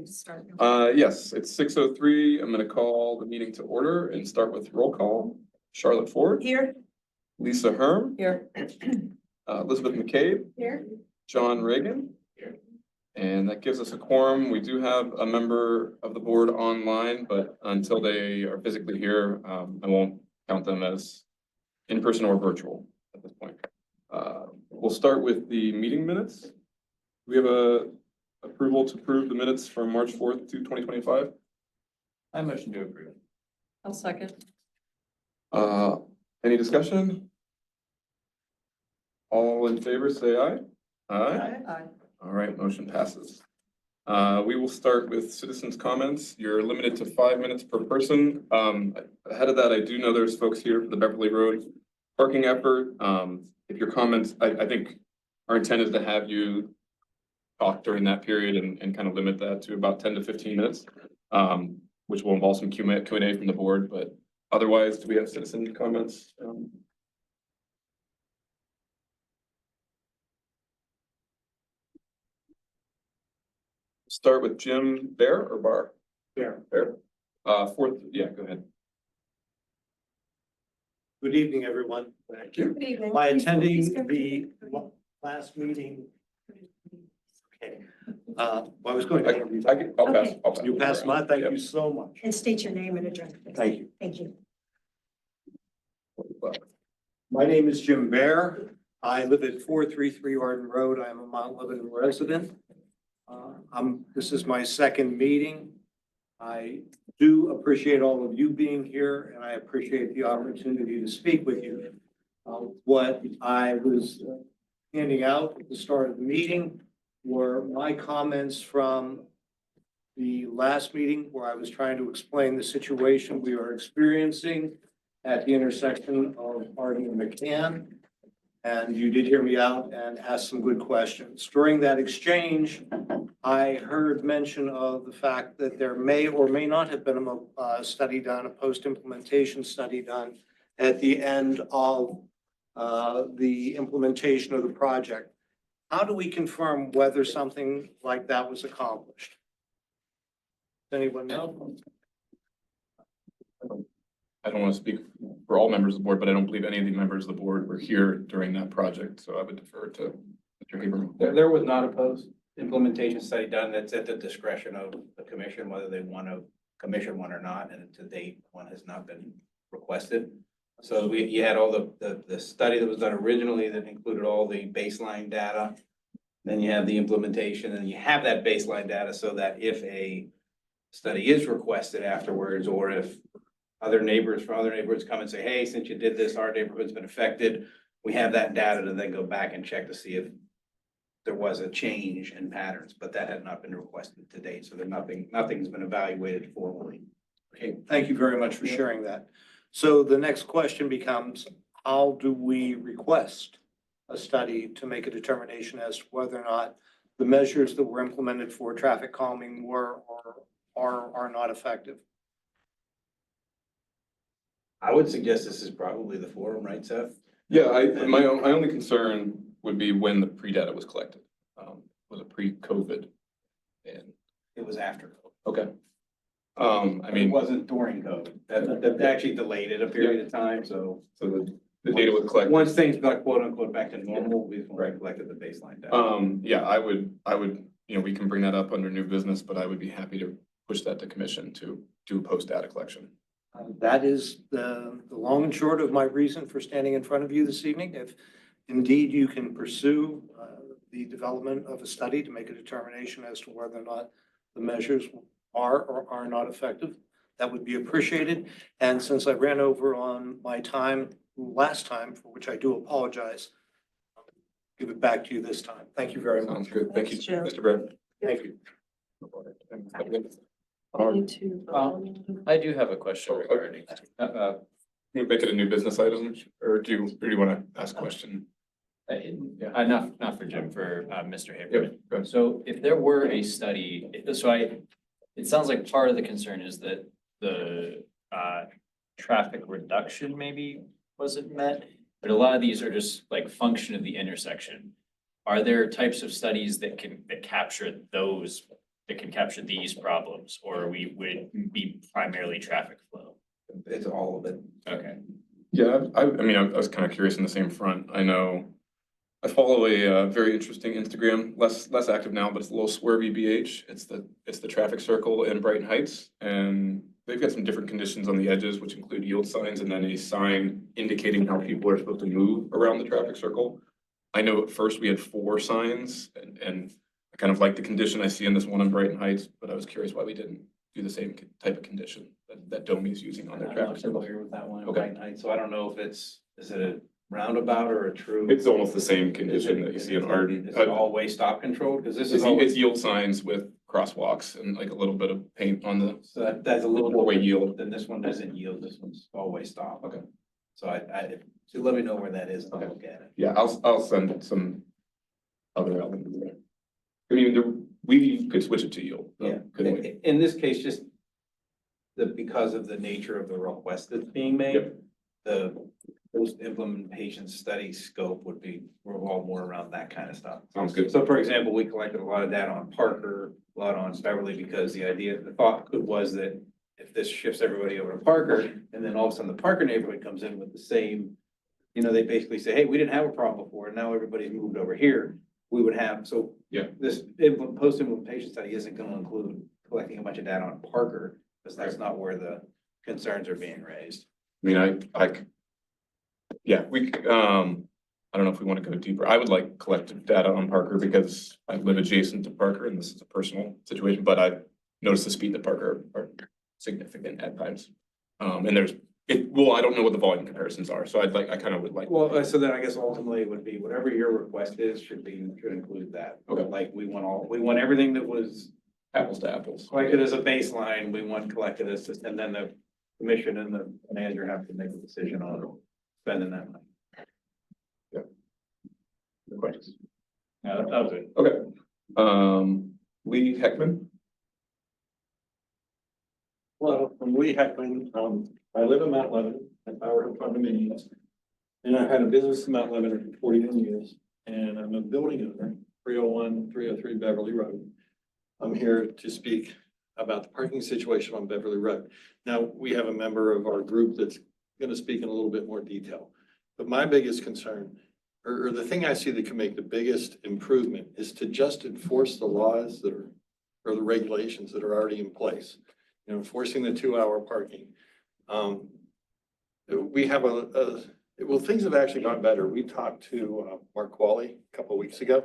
to start? Yes, it's 6:03. I'm gonna call the meeting to order and start with roll call. Charlotte Ford, Here. Lisa Herm, Here. Elizabeth McCabe, Here. John Reagan. Here. And that gives us a quorum. We do have a member of the board online, but until they are physically here, I won't count them as in person or virtual at this point. We'll start with the meeting minutes. We have a approval to approve the minutes from March 4th to 2025. I motion to approve. I'll second. Any discussion? All in favor, say aye. Aye. Aye. All right, motion passes. We will start with citizens' comments. You're limited to 5 minutes per person. Ahead of that, I do know there's folks here for the Beverly Road parking effort. If your comments, I think our intent is to have you talk during that period and kind of limit that to about 10 to 15 minutes, which will involve some Q&A from the board, but otherwise, do we have citizen comments? Start with Jim Bear or Bar? Bear. Bear. Fourth, yeah, go ahead. Good evening, everyone. Thank you. Good evening. By attending the last meeting. Okay. I was going to. I'll pass. You passed my, thank Yep. you so much. And state your name and address. please. Thank you. Thank you. My name is Jim Bear. I live at 433 Arden Road. I am a Mount Lebanon resident. This is my second meeting. I do appreciate all of you being here, and I appreciate the opportunity to speak with you. What I was handing out at the start of the meeting were my comments from the last meeting where I was trying to explain the situation we are experiencing at the intersection of Harding and McCann. And you did hear me out and ask some good questions. During that exchange, I heard mention of the fact that there may or may not have been a study done, a post-implementation study done at the end of the implementation of the project. How do we confirm whether something like that was accomplished? Does anyone know? I don't want to speak for all members of the board, but I don't believe any of the members of the board were here during that project, so I would defer to Mr. Haberman. There was not a post-implementation study done. That's at the discretion of the commission, whether they want to commission one or not, and to date, one has not been requested. So you had all the study that was done originally that included all the baseline data. Then you have the implementation, and you have that baseline data so that if a study is requested afterwards, or if other neighbors come and say, hey, since you did this, our neighborhood's been affected. We have that data to then go back and check to see if there was a change in patterns, but that had not been requested to date. So nothing's been evaluated formally. Okay, thank you very much for sharing that. So the next question becomes, how do we request a study to make a determination as to whether or not the measures that were implemented for traffic calming were or are not effective? I would suggest this is probably the forum, right, Seth? Yeah, my only concern would be when the pre-data was collected. Was it pre-COVID? And It was after. okay. It wasn't during COVID. That actually delayed it a period of time, so. So the data was collected. Once things got quote unquote back to normal, we've collected the baseline data. Yeah, I would, we can bring that up under new business, but I would be happy to push that to commission to do post-data collection. That is the long and short of my reason for standing in front of you this evening. If indeed you can pursue the development of a study to make a determination as to whether or not the measures are or are not effective, that would be appreciated. And since I ran over on my time last time, for which I do apologize, I'll give it back to you this time. Thank you very much. Sounds good. Thank you, Thanks, Joe. Mr. Brad. Thank you. I do have a question regarding, You make it a new business item, or do you want to ask a question? not for Jim, for Mr. Yep, Haberman. go ahead. So if there were a study, it sounds like part of the concern is that the traffic reduction maybe wasn't met, but a lot of these are just like function of the intersection. Are there types of studies that capture those that can capture these problems, or we would be primarily traffic flow? It's all of it. Okay. Yeah, I mean, I was kind of curious in the same front. I know I follow a very interesting Instagram, less active now, but it's a little swervy BH. It's the traffic circle in Brighton Heights, and they've got some different conditions on the edges, which include yield signs and then a sign indicating how people are supposed to move around the traffic circle. I know at first we had 4 signs, and I kind of like the condition I see in this one in Brighton Heights, but I was curious why we didn't do the same type of condition that Domi is using on their I'm traffic not circle. familiar with that one in Okay. Brighton Heights, so I don't know if is it a roundabout or a true? It's almost the same Is condition it- that you is see in it- Arden. Is it all-way stop control? Because this is It's always, yield signs with crosswalks and like a little bit of paint on the so that's a little. four-way yield. Then this one doesn't yield, this one's all-way stop. Okay. So so let me know where that is and I'll Okay. look at it. Yeah, I'll send some other elements there. I mean, we could switch it to yield, Yeah, couldn't we? in this case, just because of the nature of the request that's being made, Yep. the post-implementation study scope would be revolve more around that kind of stuff. Sounds good. So for example, we collected a lot of data on Parker, a lot on Beverly, because the thought was that if this shifts everybody over to Parker, and then all of a sudden the Parker neighborhood comes in with the same, they basically say, hey, we didn't have a problem before, and now everybody's moved over here. We would have, so. Yeah. This post-implementation study isn't gonna include collecting a bunch of data on Parker, because that's not where the concerns are being raised. I mean, yeah, I don't know if we want to go deeper. I would like collective data on Parker because I live adjacent to Parker and this is a personal situation, but I've noticed the speed that Parker are significant at times. And I don't know what the volume comparisons are, so I kind of would like. Well, so then I guess ultimately it would be whatever your request is, should include that. Okay. Like, we want everything that was Apples to apples. collected as a baseline, we want collected as, and then the commission and the manager have to make a decision on spending that money. Good questions. Yeah, that was it. Okay. Lee Heckman. Well, I'm Lee Heckman. I live in Mount Lebanon, at Power Condominiums. And I've had a business in Mount Lebanon for 41 years, and I'm a building owner, 301, 303 Beverly Road. I'm here to speak about the parking situation on Beverly Road. Now, we have a member of our group that's going to speak in a little bit more detail. But my biggest concern, or the thing I see that can make the biggest improvement, is to just enforce the laws that are, or the regulations that are already in place. Enforcing the 2-hour parking. We have well, things have actually gotten better. We talked to Mark Wally a couple of weeks ago,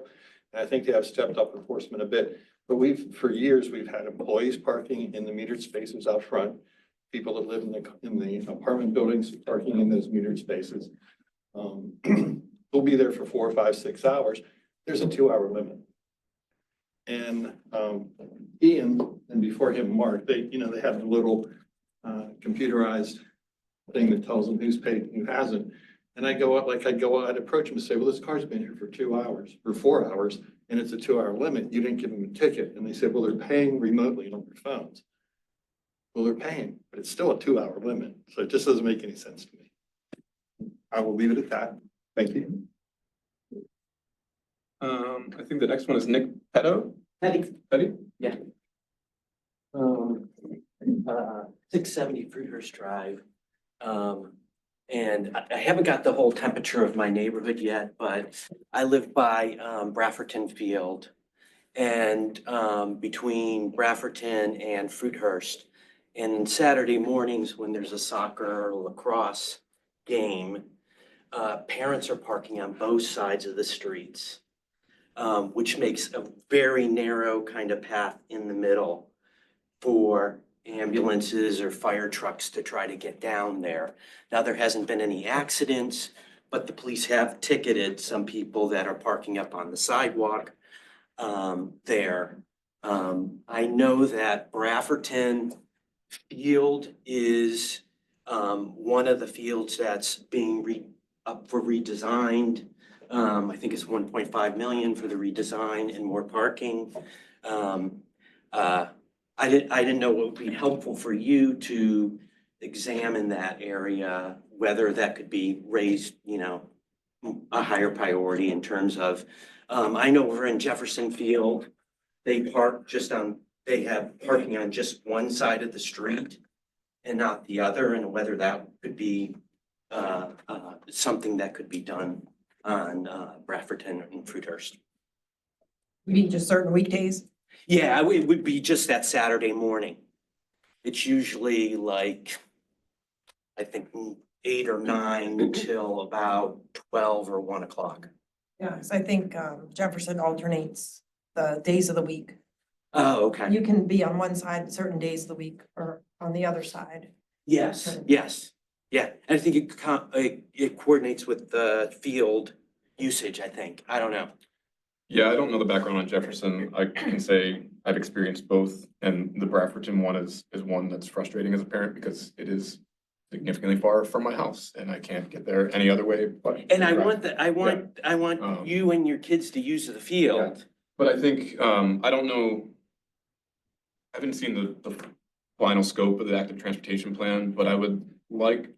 and I think they have stepped up enforcement a bit. But for years, we've had employees parking in the metered spaces out front, people that live in the apartment buildings parking in those metered spaces. We'll be there for 4, 5, 6 hours. There's a 2-hour limit. And Ian, and before him, Mark, they have a little computerized thing that tells them who's paid and who hasn't. And I'd approach him and say, well, this car's been here for 2 hours or 4 hours, and it's a 2-hour limit. You didn't give them a ticket. And they said, well, they're paying remotely on their phones. Well, they're paying, but it's still a 2-hour limit. So it just doesn't make any sense to me. I will leave it at that. Thank you. I think the next one is Nick Petto. Petty, Petty? um, 670 Fruithurst Drive. And I haven't got the whole temperature of my neighborhood yet, but I live by, Brafferton Field. And, between Brafferton and Fruithurst. And Saturday mornings when there's a soccer or lacrosse game, parents are parking on both sides of the streets. Which makes a very narrow kind of path in the middle for ambulances or fire trucks to try to get down there. Now, there hasn't been any accidents, but the police have ticketed some people that are parking up on the sidewalk there. I know that Brafferton Field is one of the fields that's being up for redesigned. I think it's 1.5 million for the redesign and more parking. I didn't know what would be helpful for you to examine that area, whether that could be raised, a higher priority in terms of, I know we're in Jefferson Field. They park just on they have parking on just one side of the street and not the other, and whether that could be something that could be done on Bradfordton and Fruithurst. You mean just certain weekdays? Yeah, it would be just that Saturday morning. It's usually like, I think 8 or 9 till about 12 or 1 o'clock. Yes, I think Jefferson alternates the days of the week. Oh, okay. You can be on one side certain days of the week or on the other side. Yes, yes, yeah. And I think it coordinates with the field usage, I think. I don't know. Yeah, I don't know the background on Jefferson. I can say I've experienced both, and the Bradfordton one is one that's frustrating as a parent because it is significantly far from my house and I can't get there any other way but. And I want that, I want you and your kids to use the field. But I think, I don't know. I haven't seen the final scope of the active transportation plan, but I would like,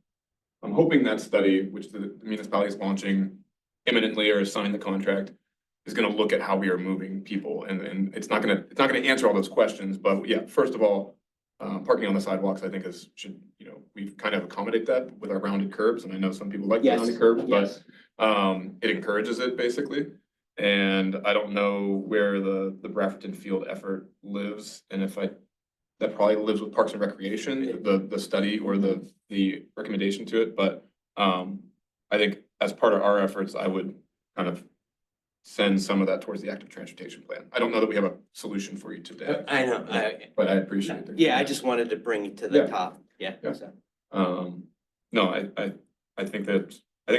I'm hoping that study, which the municipality is launching imminently or sign the contract, is gonna look at how we are moving people and it's not gonna answer all those questions, but yeah, first of all, parking on the sidewalks, I think we've kind of accommodate that with our rounded curbs, and I know some people like the Yes, rounded curbs, yes. but it encourages it basically. And I don't know where the Bradfordton field effort lives, and that probably lives with Parks and Recreation, the study or the recommendation to it, but I think as part of our efforts, I would kind of send some of that towards the active transportation plan. I don't know that we have a solution for you today. I know, But I appreciate it. yeah, I just wanted to bring it to the Yeah. top, yeah. Yeah. So. No, I think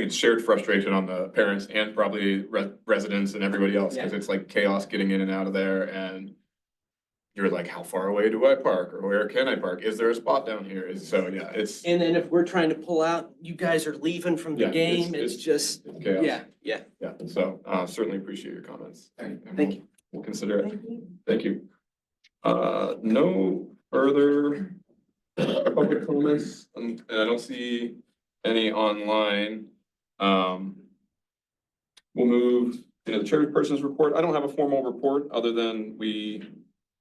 it's shared frustration on the parents and probably residents and everybody else, because it's like chaos getting in and out of there, and you're like, how far away do I park, or where can I park? Is there a spot down here? So, yeah, it's And then if we're trying to pull out, you guys are leaving from the Yeah, game, it's just, chaos. yeah. Yeah, so, certainly appreciate your comments. And Thank you. We'll consider it. Thank you. Thank you. No further public comments, and I don't see any online. We'll move into the chairperson's report. I don't have a formal report other than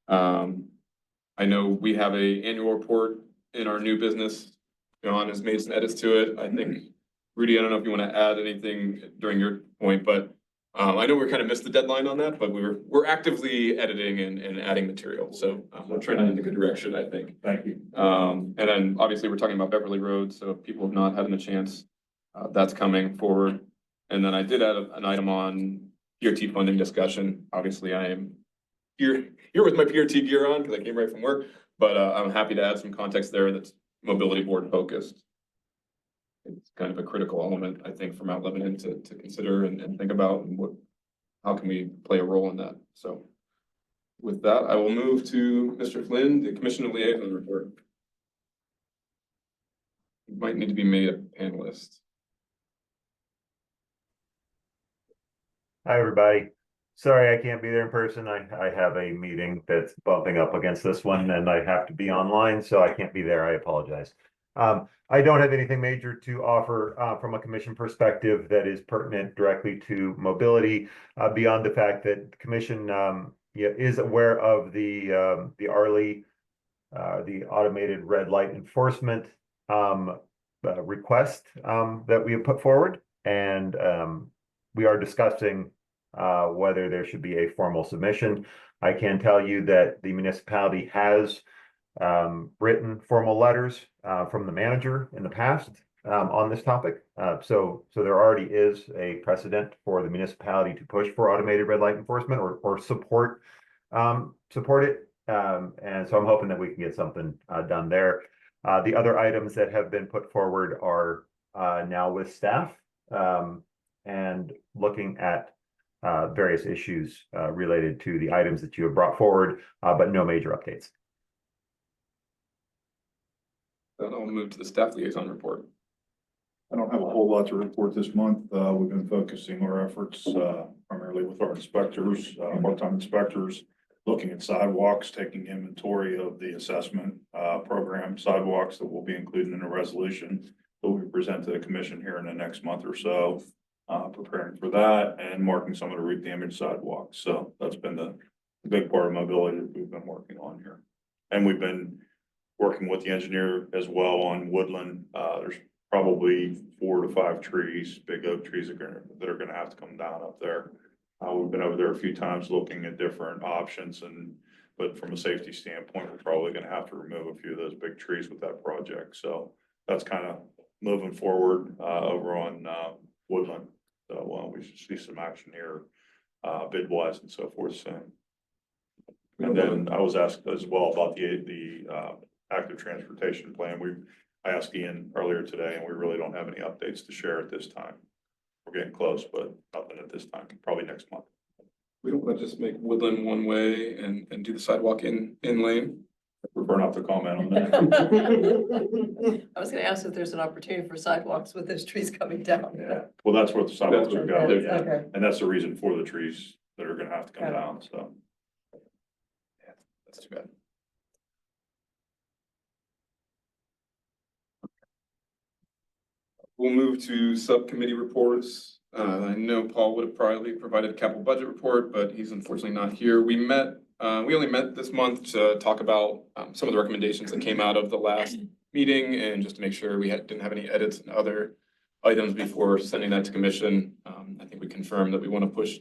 I know we have a annual report in our new business. John has made some edits to it. I think, Rudy, I don't know if you want to add anything during your point, but I know we kind of missed the deadline on that, but we're actively editing and adding material. So we're trending in a good direction, I think. Thank you. And then obviously we're talking about Beverly Road, so if people have not had a chance, that's coming forward. And then I did add an item on PRT funding discussion. Obviously, I am here with my PRT gear on because I came right from work, but I'm happy to add some context there that's mobility board focused. It's kind of a critical element, I think, for Mount Lebanon to consider and think about, and how can we play a role in that? So with that, I will move to Mr. Flynn, the Commissioner Liaison report. You might need to be made a panelist. Hi, everybody. Sorry, I can't be there in person. I have a meeting that's bumping up against this one and I have to be online, so I can't be there. I apologize. I don't have anything major to offer from a commission perspective that is pertinent directly to mobility, beyond the fact that the commission is aware of the ARLI, the automated red light enforcement request that we have put forward, and we are discussing whether there should be a formal submission. I can tell you that the municipality has written formal letters from the manager in the past on this topic. So there already is a precedent for the municipality to push for automated red light enforcement or support it. And so I'm hoping that we can get something done there. The other items that have been put forward are now with staff and looking at various issues related to the items that you have brought forward, but no major updates. Then I'll move to the staff liaison report. I don't have a whole lot to report this month. We've been focusing our efforts primarily with our inspectors, part-time inspectors, looking at sidewalks, taking inventory of the assessment program sidewalks that will be included in a resolution that we present to the commission here in the next month or so. Preparing for that and marking some of the root damage sidewalks. So that's been the a big part of mobility that we've been working on here. And we've been working with the engineer as well on Woodland. There's probably 4 to 5 trees, big oak trees that are gonna have to come down up there. We've been over there a few times looking at different options but from a safety standpoint, we're probably gonna have to remove a few of those big trees with that project. So that's kind of moving forward, over on, Woodland. So, we should see some action here, bid wise and so forth soon. And then I was asked as well about the active transportation plan. I asked Ian earlier today and we really don't have any updates to share at this time. We're getting close, but nothing at this time, probably next month. We don't want to just make Woodland one way and do the sidewalk in lane. Prefer not to comment on that. I was gonna ask if there's an opportunity for sidewalks with those trees coming down. Yeah, well, that's what the sidewalks are going, yeah. Okay. And that's the reason for the trees that are gonna have to come Got it. down, so. That's too bad. We'll move to subcommittee reports. I know Paul would have probably provided a capital budget report, but he's unfortunately not here. We only met this month to talk about some of the recommendations that came out of the last meeting and just to make sure we didn't have any edits and other items before sending that to commission. I think we confirmed that we want to push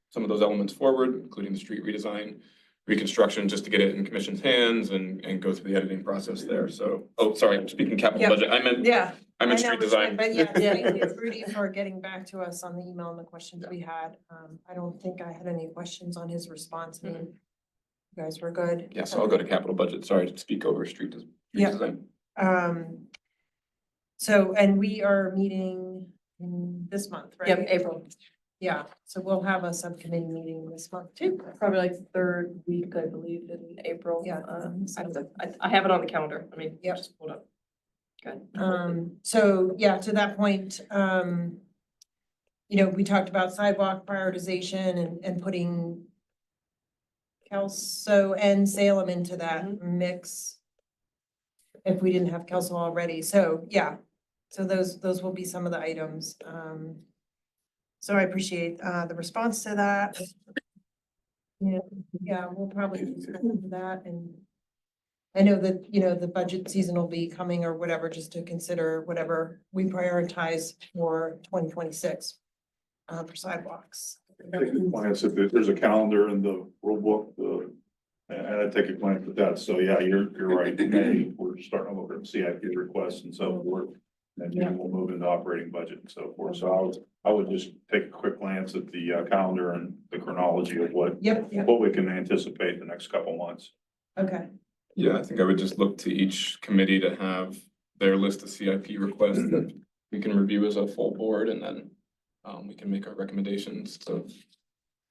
some of those elements forward, including the street redesign, reconstruction, just to get it in commission's hands and go through the editing process there. So, oh, sorry, I'm speaking capital Yeah. budget. I meant Yeah. I meant know street what you meant, design. But yeah, thank you, Rudy, for getting back to us on the email and the questions we had. I don't think I had any questions on his response. I mean, you guys were good. Yeah, so I'll go to capital budget. Sorry to speak over street Yeah. design. So, and we are meeting in this month, right? Yep, April, Yeah, so we'll have a subcommittee meeting this month too. probably like third week, I believe, in April. Yeah. I have it on the calendar. I mean, Yep. just pulled up. Good. So yeah, to that point, we talked about sidewalk prioritization and putting Kelso and Salem into that mix. If we didn't have Kelso already, so yeah, so those will be some of the items. So I appreciate the response to that. Yeah, we'll probably discuss that, and I know that, the budget season will be coming or whatever, just to consider whatever we prioritize for 2026 for sidewalks. Take a glance at there's a calendar in the rule book, and I take a glance at that. So yeah, you're right. In May, we're starting to look at CIP requests and so forth. And then we'll move into operating budget and so forth. So I would just take a quick glance at the calendar and the chronology of what Yep, we can anticipate the next couple months. okay, Yeah, I think I would just look to each committee to have their list of CIP requests that we can review as a full board and then we can make our recommendations. So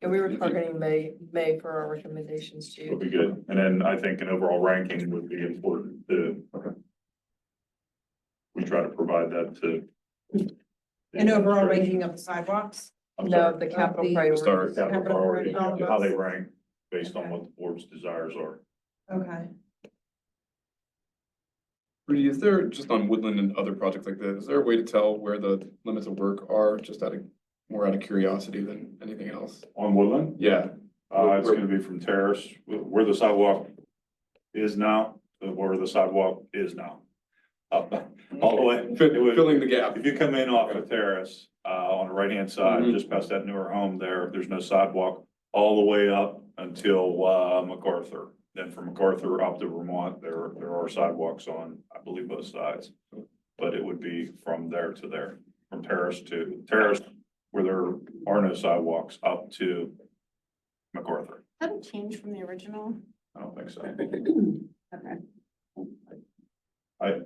And we were targeting May for our recommendations It'll too. be good. And then I think an overall ranking would be important to. We try to provide that to. and overall ranking of the sidewalks. I'm No, sorry, the capital the- priorities. Start capital Capital priority, priority. how they rank based on what the board's desires are. Okay. Rudy, is there, just on Woodland and other projects like this, is there a way to tell where the limits of work are, just more out of curiosity than anything else? On Woodland, Yeah, it's gonna be from Terrace, where the sidewalk is now, to where the sidewalk is now. Up, all the way. It would- filling the gap. If you come in off of Terrace, on the right-hand side, Mhm. just past that newer home there's no sidewalk all the way up until, MacArthur. Then from MacArthur up to Vermont, there are sidewalks on, I believe, both sides. But it would be from there to there, from Terrace where there are no sidewalks up to MacArthur. That changed from the original. I don't think so. Okay. I,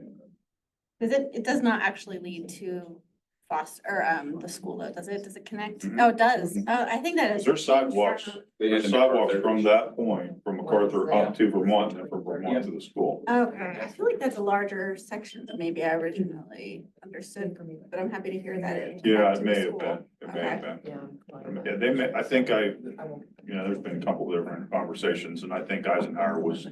Does it does not actually lead to Foster, or, the school though, does it? Does it connect? Mhm. Oh, it does. Oh, I think that is. There's sidewalks. They there's ended sidewalks MacArthur. from that point, from MacArthur up to Vermont, and then from Vermont to the school. Okay, I feel like that's a larger section than maybe I originally understood, but I'm happy to hear that it. Yeah, connected it may to have school. been, it may have been. Yeah. Yeah, they may, I think there's been a couple of different conversations, and I think Eisenhower was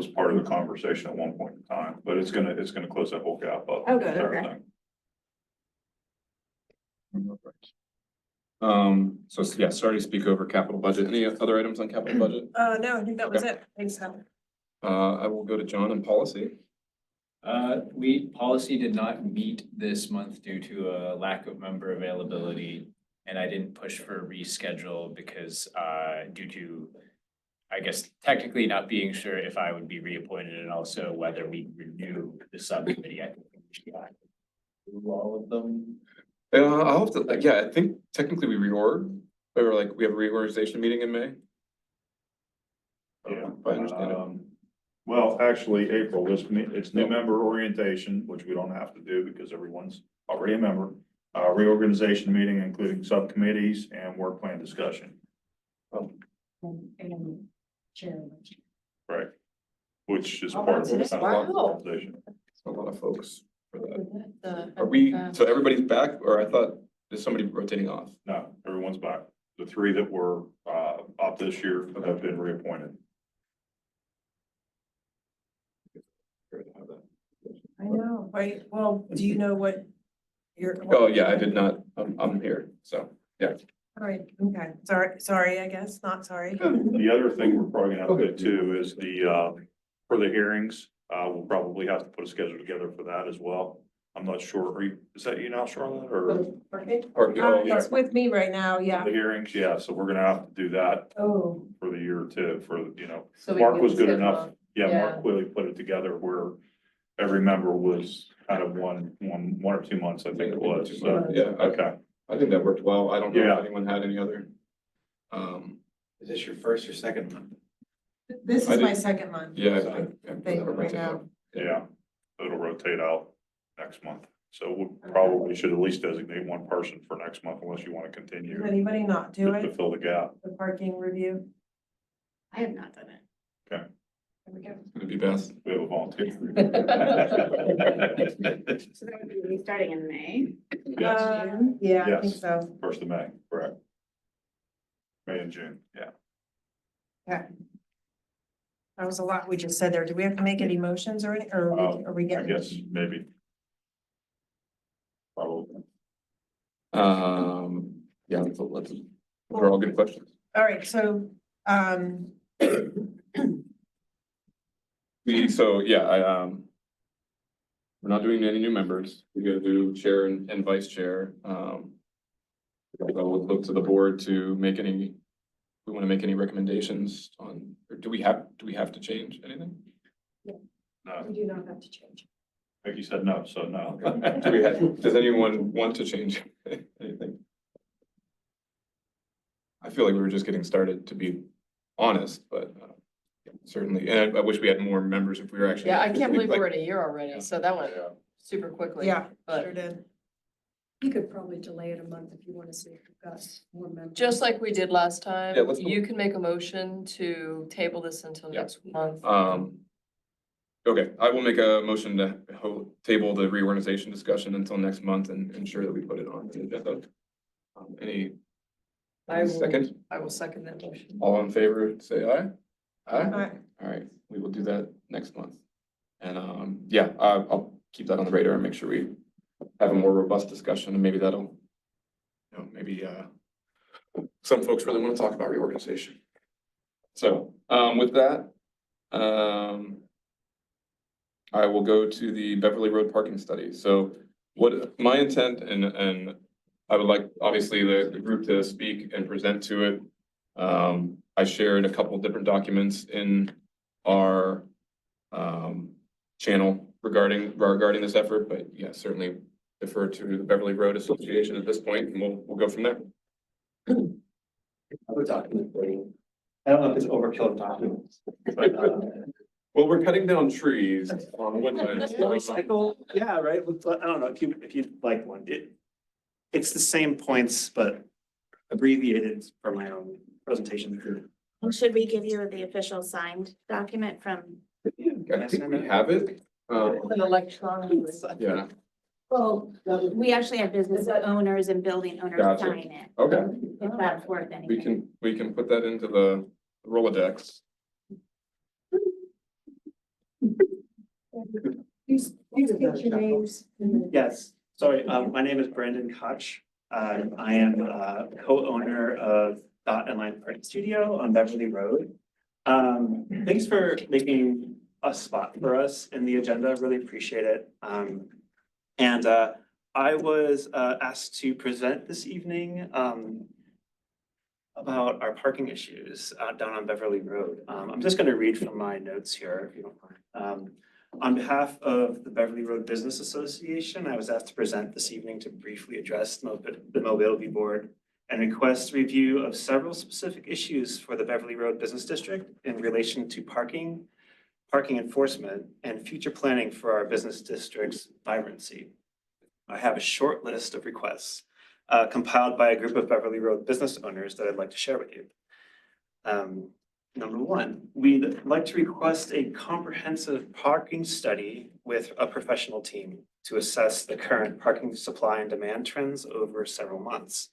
part of the conversation at one point in time, but it's gonna close that whole gap up. Oh, good, with okay. everything. So yeah, sorry to speak over capital budget. Any other items on capital budget? No, I think that was it. Thanks, Heather. I will go to John in policy. Policy did not meet this month due to a lack of member availability. And I didn't push for a reschedule because, due to, I guess, technically not being sure if I would be reappointed and also whether we renew the subcommittee. I think we should do all of them. I'll have to, yeah, I think technically we reorg, or like we have a reorganization meeting in May. Yeah. If I understand it. Well, actually, April, it's new member orientation, which we don't have to do because everyone's already a member. Reorganization meeting, including subcommittees and work plan discussion. And chair. Right. Which is Oh, part of that's the it. Wow. organization. A lot of folks for that. The- Are we, so everybody's back, or I thought, is somebody rotating off? No, everyone's back. The three that were up this year have been reappointed. I know, right? Well, do you know what you're? Oh, yeah, I did not, I'm here, so, yeah. All right, okay. Sorry, I guess, not sorry. The other thing we're probably gonna have to do too is for the hearings, we'll probably have to put a schedule together for that as well. I'm not sure, is that you now, Charlotte, or Okay. Oh, yeah. It's with me right now, yeah. the hearings? Yeah, so we're gonna have to do that Oh, for the year too, So we Mark can was good schedule enough. Yeah, Yeah. Mark clearly put it together where every member was kind of one or 2 months, I think it was, so. Yeah, Okay, I think that worked well. I don't know Yeah. if anyone had any other. Is this your first or second month? this I is my did- second month. Yeah. Thing right now. yeah, it'll rotate out next month. So we probably should at least designate one person for next month unless you want to continue Does anybody not do to it? fill the gap. The parking review? I have not done it. There we go. It'd be best. We have a volunteer. So that would be starting in May. Yes, Yeah, I think Yes. so. 1st of May, correct. May and June, yeah. Okay. That was a lot we just said there. Do we have to make any motions or any, or are we I getting? guess maybe. Probably. Yeah, they're all good questions. All right, so, We're not doing any new members. We gotta do chair and vice chair. We'll look to the board to make any, we want to make any recommendations on, or do we have to change anything? No, we do not have to change. like you said, no, so no. Does anyone want to change anything? I feel like we were just getting started, to be honest, but certainly, and I wish we had more members if we were actually. Yeah, I can't believe like- we're at a year already, so that went Yeah. super quickly. Yeah, But sure did. You could probably delay it a month if you want to see if you've got more members. just like we did last time, Yeah, let's go. you can make a motion to table this until Yeah. next month. Okay, I will make a motion to table the reorganization discussion until next month and ensure that we put it on the agenda. Any I will- second? I will second that motion. All in favor, say aye. Aye? Aye. All right, we will do that next month. And, yeah, I'll keep that on the radar and make sure we have a more robust discussion and maybe that'll, maybe, some folks really want to talk about reorganization. So, with that, I will go to the Beverly Road parking study. So what my intent and I would like, obviously, the group to speak and present to it. I shared a couple different documents in our channel regarding this effort, but yeah, certainly defer to the Beverly Road Association at this point, and we'll go from there. Other document for you. I don't know if it's overkill of documents. But, Well, we're cutting down trees on woodlands. recycle, yeah, right, I don't know, if you'd like one, it's the same points, but abbreviated for my own presentation. Should we give you the official signed document from? I think we have it. An electronic. Yeah, Well, we actually have business owners and building owners Gotcha. sign it, okay. if that's worth anything. We can put that into the Rolodex. Please state your names. Yes, sorry, my name is Brandon Koch, I am a co-owner of Dot and Line Party Studio on Beverly Road. Thanks for making a spot for us in the agenda. Really appreciate it. I was asked to present this evening about our parking issues down on Beverly Road. I'm just going to read from my notes here, if you don't mind. On behalf of the Beverly Road Business Association, I was asked to present this evening to briefly address the Mobility Board and request review of several specific issues for the Beverly Road Business District in relation to parking enforcement, and future planning for our business district's vibrancy. I have a short list of requests compiled by a group of Beverly Road business owners that I'd like to share with you. Number one, we'd like to request a comprehensive parking study with a professional team to assess the current parking supply and demand trends over several months.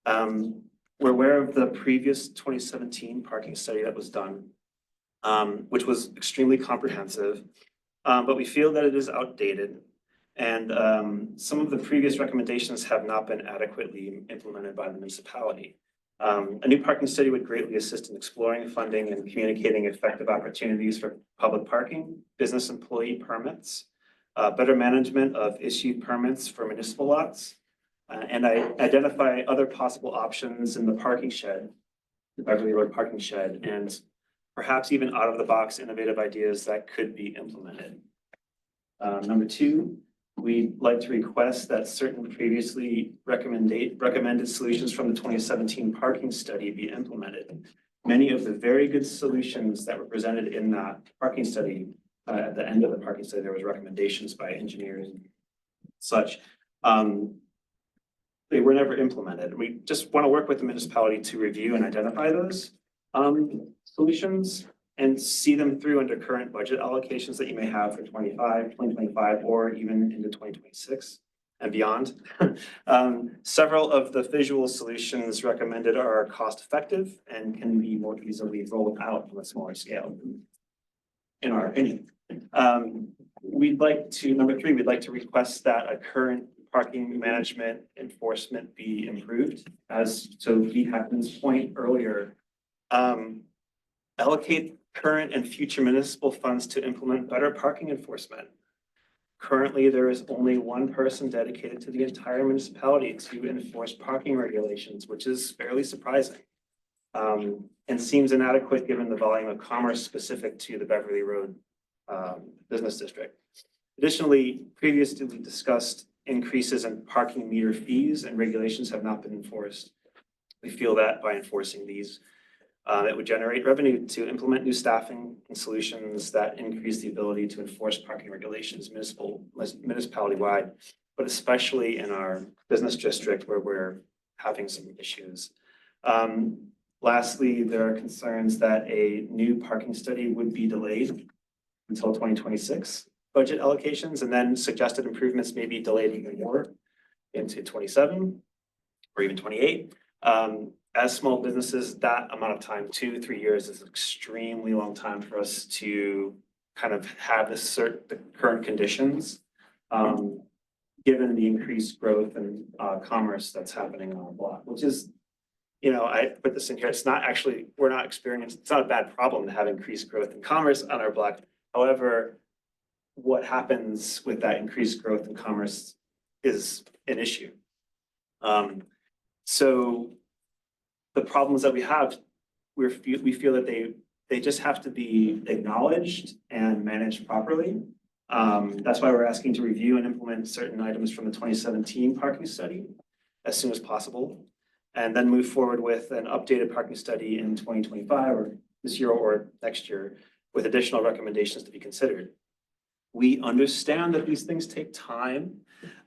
We're aware of the previous 2017 parking study that was done, which was extremely comprehensive, but we feel that it is outdated. And some of the previous recommendations have not been adequately implemented by the municipality. A new parking study would greatly assist in exploring funding and communicating effective opportunities for public parking, business employee permits, better management of issued permits for municipal lots, and identify other possible options in the parking shed, the Beverly Road parking shed, and perhaps even out-of-the-box innovative ideas that could be implemented. Number two, we'd like to request that certain previously recommended solutions from the 2017 parking study be implemented. Many of the very good solutions that were presented in that parking study, at the end of the parking study, there was recommendations by engineers and such. They were never implemented. We just want to work with the municipality to review and identify those solutions and see them through under current budget allocations that you may have for 2025, or even into 2026 and beyond. Several of the visual solutions recommended are cost effective and can be more easily rolled out on a smaller scale, in our opinion. Number three, we'd like to request that a current parking management enforcement be improved. As to Pete Hackman's point earlier, allocate current and future municipal funds to implement better parking enforcement. Currently, there is only one person dedicated to the entire municipality to enforce parking regulations, which is fairly surprising, and seems inadequate given the volume of commerce specific to the Beverly Road business district. Additionally, previously discussed increases in parking meter fees and regulations have not been enforced. We feel that by enforcing these, it would generate revenue to implement new staffing and solutions that increase the ability to enforce parking regulations municipality-wide, but especially in our business district where we're having some issues. Lastly, there are concerns that a new parking study would be delayed until 2026 budget allocations, and then suggested improvements may be delayed even more into 27 or even 28. As small businesses, that amount of time, 2-3 years, is an extremely long time for us to kind of have the current conditions, given the increased growth and commerce that's happening on our block, which is, I put this in here, it's not a bad problem to have increased growth and commerce on our block. However, what happens with that increased growth and commerce is an issue. So the problems that we have, we feel that they just have to be acknowledged and managed properly. That's why we're asking to review and implement certain items from the 2017 parking study as soon as possible, and then move forward with an updated parking study in 2025 or this year or next year with additional recommendations to be considered. We understand that these things take time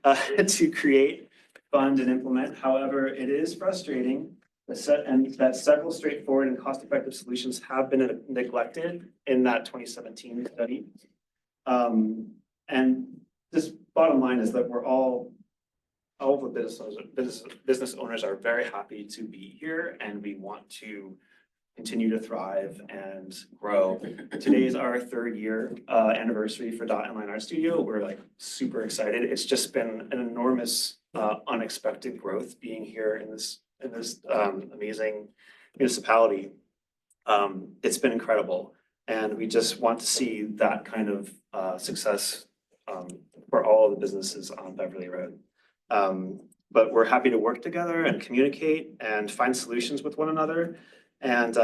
to create, fund, and implement. However, it is frustrating that several straightforward and cost-effective solutions have been neglected in that 2017 study. And this bottom line is that we're all the business owners are very happy to be here, and we want to continue to thrive and grow. Today is our 3rd year anniversary for Dot Inline Art Studio. We're like super excited. It's just been an enormous unexpected growth being here in this amazing municipality. It's been incredible, and we just want to see that kind of success for all of the businesses on Beverly Road. But we're happy to work together and communicate and find solutions with one another, and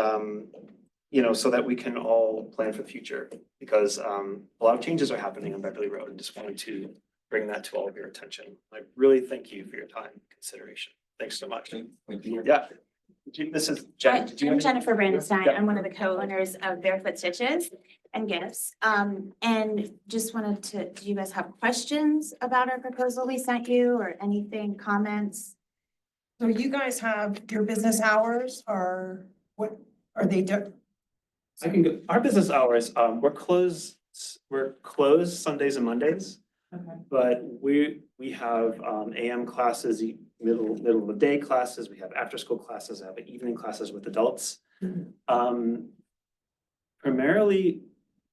you know, so that we can all plan for the future, because a lot of changes are happening on Beverly Road, and just wanted to bring that to all of your attention. I really thank you for your time and consideration. Thanks so much. Thank you. Yeah. This is Jen. Did you I'm have any- Jennifer Brandenstein. Yeah. I'm one of the co-owners of Barefoot Stitches and Gifts. And just wanted to, do you guys have questions about our proposal we sent you or anything, comments? So you guys have your business hours, or what are they I can go, our business hours, we're closed Sundays and Mondays. Okay. But we have AM classes, middle of the day classes, we have after school classes, I have evening classes with adults. Primarily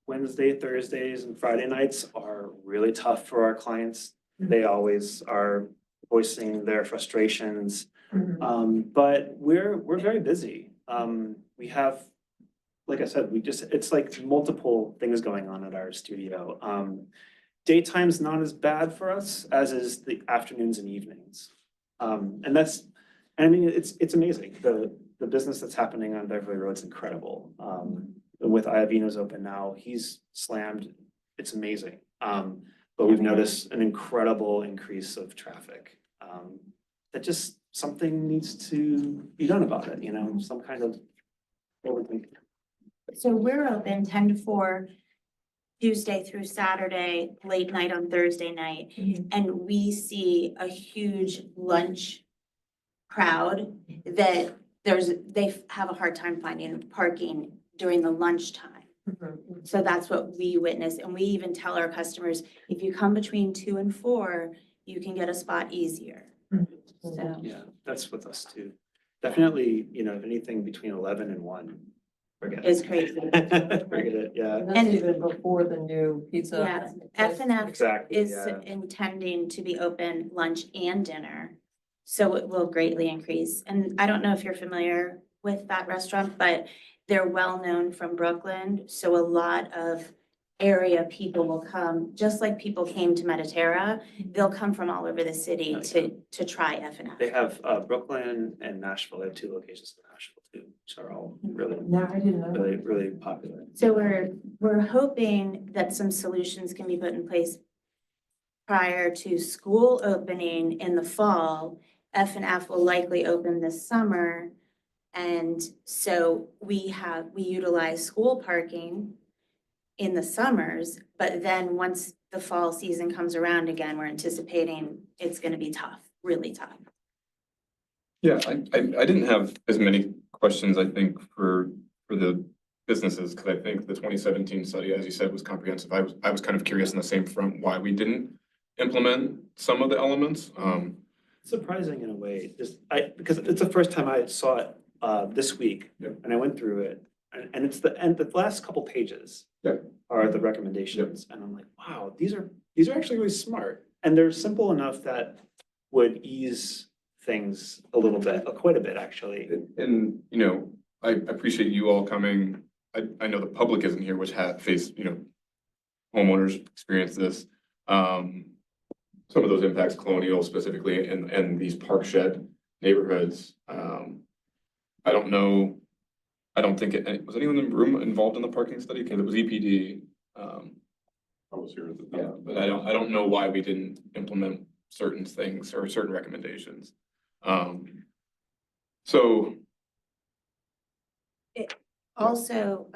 Wednesday, Thursdays and Friday nights are really tough for our clients. They always are voicing their frustrations. But we're very busy. We have, like I said, it's like multiple things going on at our studio. Daytime's not as bad for us as is the afternoons and evenings. And I mean, it's amazing. The business that's happening on Beverly Road is incredible. With Iavino's open now, he's slammed. It's amazing. But we've noticed an incredible increase of traffic. That just something needs to be done about it, you know, some kind of overthinking. So we're open 10 to 4 Tuesday through Saturday, late night on Thursday night. And we see a huge lunch crowd that they have a hard time finding parking during the lunchtime. So that's what we witness. And we even tell our customers, if you come between 2 and 4, you can get a spot easier. So, Yeah, that's with us too. Definitely, you know, anything between 11 and 1, forget it. it's crazy. Forget it, yeah. And that's even before the new pizza. Yeah, F and F Exactly, is yeah. intending to be open lunch and dinner. So it will greatly increase. And I don't know if you're familiar with that restaurant, but they're well known from Brooklyn. So a lot of area people will come, just like people came to Mediterra, they'll come from all over the city to try F and F. They have Brooklyn and Nashville. They have 2 locations in Nashville too, which are all really, No, I didn't know. really popular. So we're hoping that some solutions can be put in place prior to school opening in the fall. F and F will likely open this summer. And so we utilize school parking in the summers, but then once the fall season comes around again, we're anticipating it's gonna be tough, really tough. Yeah, I didn't have as many questions, I think, for the businesses, because I think the 2017 study, as you said, was comprehensive. I was kind of curious on the same front why we didn't implement some of the elements. Surprising in a way, because it's the first time I saw it this week, Yep. and I went through it, and it's the last couple pages Yep. are the recommendations, and I'm like, wow, these are actually really smart, and they're simple enough that would ease things a little bit, quite a bit, actually. And, you know, I appreciate you all coming. I know the public isn't here, which have faced, you know, homeowners experience this. Some of those impacts, Colonial specifically, and these park shed neighborhoods. I don't know. I don't think was anyone in the room involved in the parking study? Because it was EPD. I was here at the Yeah, time. but I don't know why we didn't implement certain things or certain recommendations. So Also,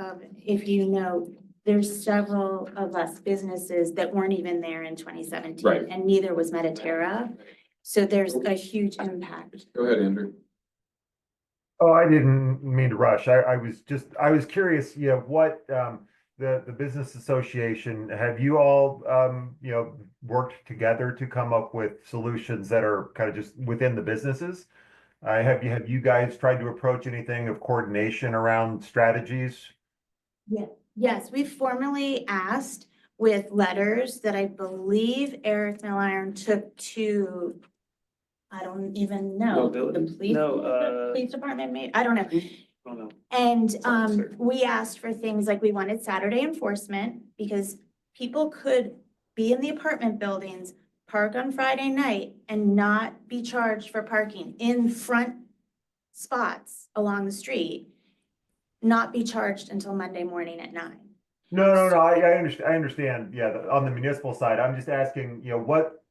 if you know, there's several of us businesses that weren't even there in 2017. Right. And neither was Mediterra. So there's a huge impact. go ahead, Andrew. Oh, I didn't mean to rush. I was curious, you know, what, the business association, have you all, you know, worked together to come up with solutions that are kind of just within the businesses? Have you guys tried to approach anything of coordination around strategies? Yes, we formally asked with letters that I believe Eric Milliron took to, I don't even know, the Mobility? police, No, the police department, maybe, I don't know. Oh, no. And Sorry, sir. we asked for things like we wanted Saturday enforcement because people could be in the apartment buildings, park on Friday night and not be charged for parking in front spots along the street, not be charged until Monday morning at 9. No, I understand, yeah, on the municipal side, I'm just asking, what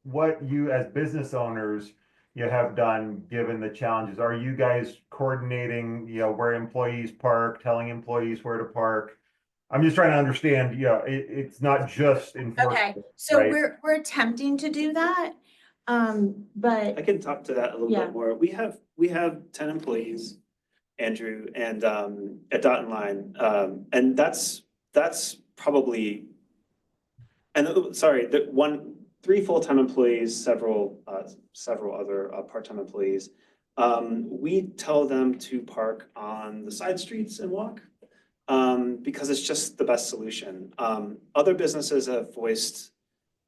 you as business owners, have done, given the challenges, are you guys coordinating, where employees park, telling employees where to park? I'm just trying to understand, it's not just Okay, enforcement, so right? we're attempting to do that, I but can talk to that a little Yeah. bit more. We have 10 employees, Andrew, and at Dot and Line. And that's probably, and sorry, 3 full-time employees, several other part-time employees. We tell them to park on the side streets and walk, because it's just the best solution. Other businesses have voiced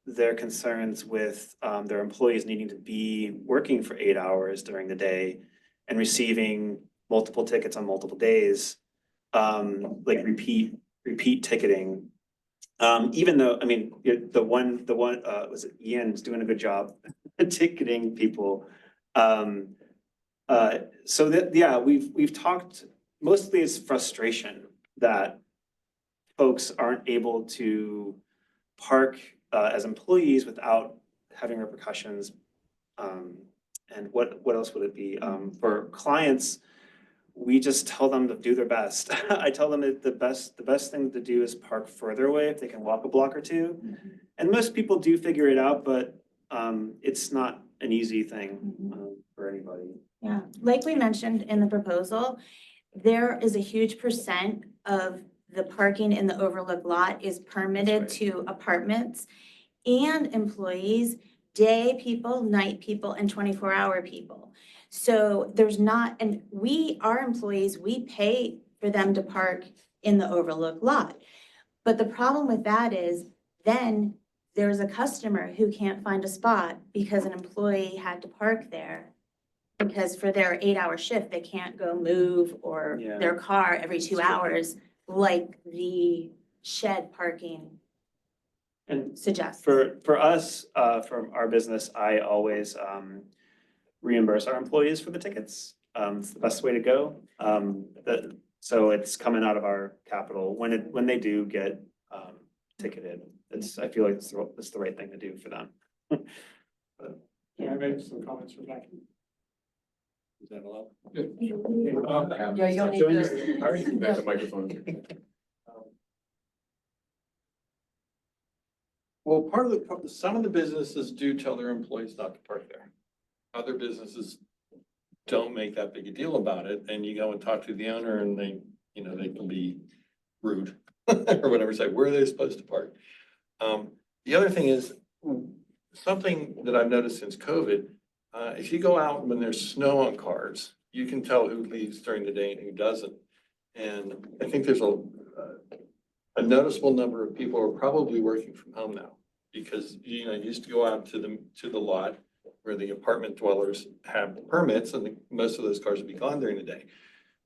their concerns with their employees needing to be working for 8 hours during the day and receiving multiple tickets on multiple days, like repeat ticketing. Even though, I mean, the one was it Ian's doing a good job ticketing people. So that, yeah, we've talked, mostly it's frustration that folks aren't able to park as employees without having repercussions. And what else would it be? For clients, we just tell them to do their best. I tell them that the best thing to do is park further away if they can walk a block or two. And most people do figure it out, but it's not an easy thing for anybody. yeah, like we mentioned in the proposal, there is a huge percent of the parking in the overlook lot is permitted That's to apartments and employees, day people, night people, and 24-hour people. So there's not, and our employees, we pay for them to park in the overlook lot. But the problem with that is then there's a customer who can't find a spot because an employee had to park there. Because for their 8-hour shift, they can't go move or Yeah. their car every 2 hours like the shed parking And suggests. for us, from our business, I always reimburse our employees for the tickets. It's the best way to go. So it's coming out of our capital when they do get ticketed. I feel like it's the right thing to do for them. Can I make some comments for Becky? Is that allowed? Yeah, you'll need to. I already think that's a microphone. Well, some of the businesses do tell their employees not to park there. Other businesses don't make that big a deal about it, and you go and talk to the owner and they can be rude or whatever, say, where are they supposed to park? The other thing is, something that I've noticed since COVID, if you go out when there's snow on cars, you can tell who leaves during the day and who doesn't. And I think there's a noticeable number of people are probably working from home now, because, you used to go out to the lot where the apartment dwellers have permits, and most of those cars would be gone during the day.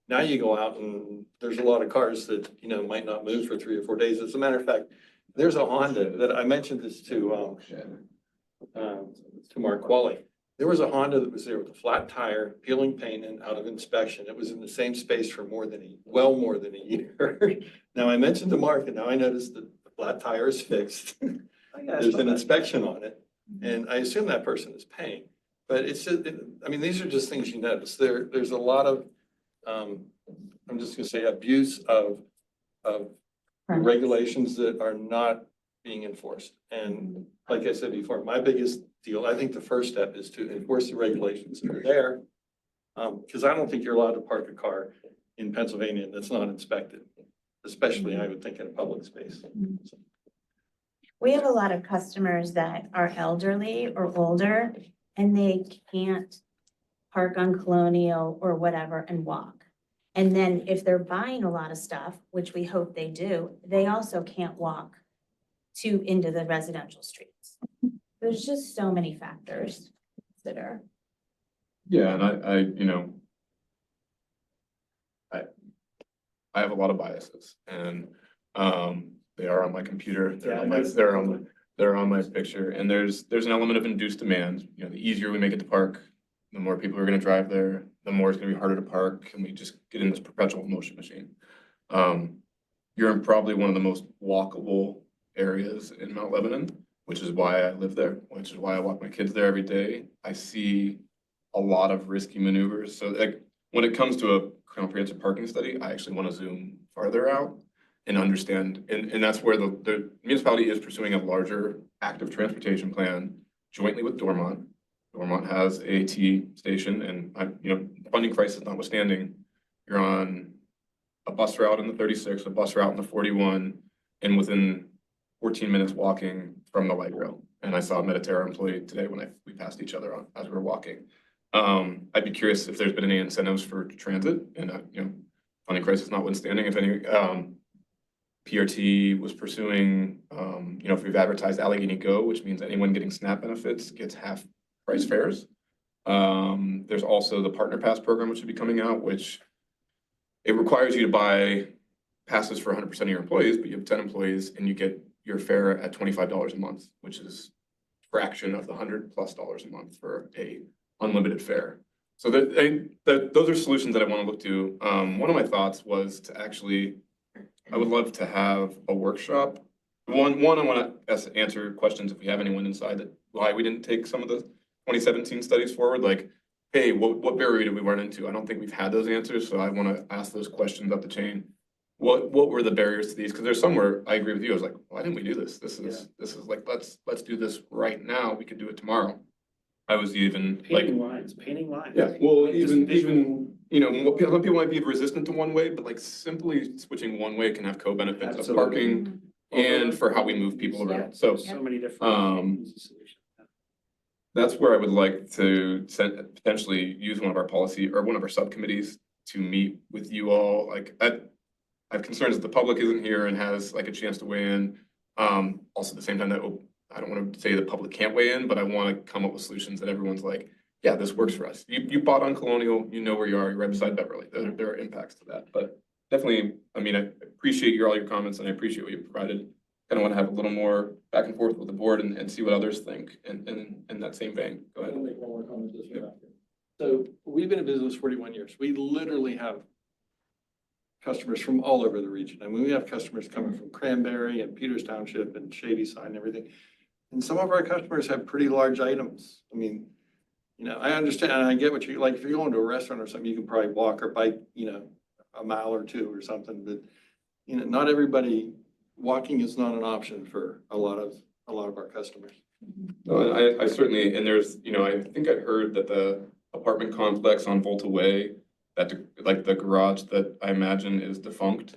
Now you go out and there's a lot of cars that, might not move for 3 or 4 days. As a matter of fact, there's a Honda that I mentioned this to Mark Qualley. There was a Honda that was there with a flat tire, peeling paint, and out of inspection. It was in the same space for well more than a year. Now, I mentioned to Mark, and now I noticed that the flat tire is fixed. There's an inspection on it, and I assume that person is paying. But it's just, these are just things you notice. There's a lot of, I'm just gonna say, abuse of regulations that are not being enforced. And like I said before, my biggest deal, I think the first step is to enforce the regulations that are there. Because I don't think you're allowed to park a car in Pennsylvania that's not inspected, especially I would think in a public space. We have a lot of customers that are elderly or older and they can't park on Colonial or whatever and walk. And then if they're buying a lot of stuff, which we hope they do, they also can't walk into the residential streets. There's just so many factors to consider. Yeah, and I, you know, I have a lot of biases and, they are on my computer, they're on my picture, and there's an element of induced demand. You know, the easier we make it to park, the more people are gonna drive there, the more it's gonna be harder to park, and we just get in this perpetual motion machine. You're in probably one of the most walkable areas in Mount Lebanon, which is why I live there, which is why I walk my kids there every day. I see a lot of risky maneuvers, so like, when it comes to a comprehensive parking study, I actually wanna zoom farther out and understand, and that's where the municipality is pursuing a larger active transportation plan jointly with Dormont. Dormont has a T station, and you know, funding crisis notwithstanding, you're on a bus route in the 36, a bus route in the 41, and within 14 minutes walking from the light rail. And I saw a Mediterra employee today when we passed each other on as we were walking. I'd be curious if there's been any incentives for transit, and you know, funding crisis notwithstanding, if any. PRT was pursuing, you know, if we've advertised Allegheny Go, which means anyone getting SNAP benefits gets half price fares. There's also the Partner Pass program, which should be coming out, which it requires you to buy passes for 100% of your employees, but you have 10 employees and you get your fare at $25 a month, which is a fraction of the $100+ a month for a unlimited fare. So those are solutions that I want to look to. One of my thoughts was to actually, I would love to have a workshop. One, I want to answer questions if we have anyone inside that why we didn't take some of the 2017 studies forward. Like, hey, what barrier did we run into? I don't think we've had those answers, so I want to ask those questions up the chain. What were the barriers to these? Because there's somewhere I agree with you. I was like, why didn't we do this? This is like let's do this right now. We could do it tomorrow. I was even like Painting lines. yeah, well, even, you know, some people might be resistant to one way, but like simply switching one way can have co-benefits of Absolutely. parking and for how we move people around. So So many different. solutions. that's where I would like to potentially use one of our policy or one of our subcommittees to meet with you all. Like I have concerns that the public isn't here and has like a chance to weigh in. Also at the same time that I don't want to say the public can't weigh in, but I want to come up with solutions that everyone's like, yeah, this works for us. You bought on Colonial, you know where you are, you're right beside Beverly. There are impacts to that, but definitely, I mean, I appreciate all your comments and I appreciate what you provided. Kind of want to have a little more back and forth with the board and see what others think in that same vein. Go ahead. I'll make one more comment this way after. So we've been in business 41 years. We literally have customers from all over the region. I mean, we have customers coming from Cranberry and Peters Township and Shadyside and everything. And some of our customers have pretty large items. I mean, you know, I understand and I get what you like. If you're going to a restaurant or something, you can probably walk or bike, you know, a mile or two or something. But, you know, not everybody, walking is not an option for a lot of our customers. No, I certainly, and there's, you know, I think I heard that the apartment complex on Volta Way, that like the garage that I imagine is defunct,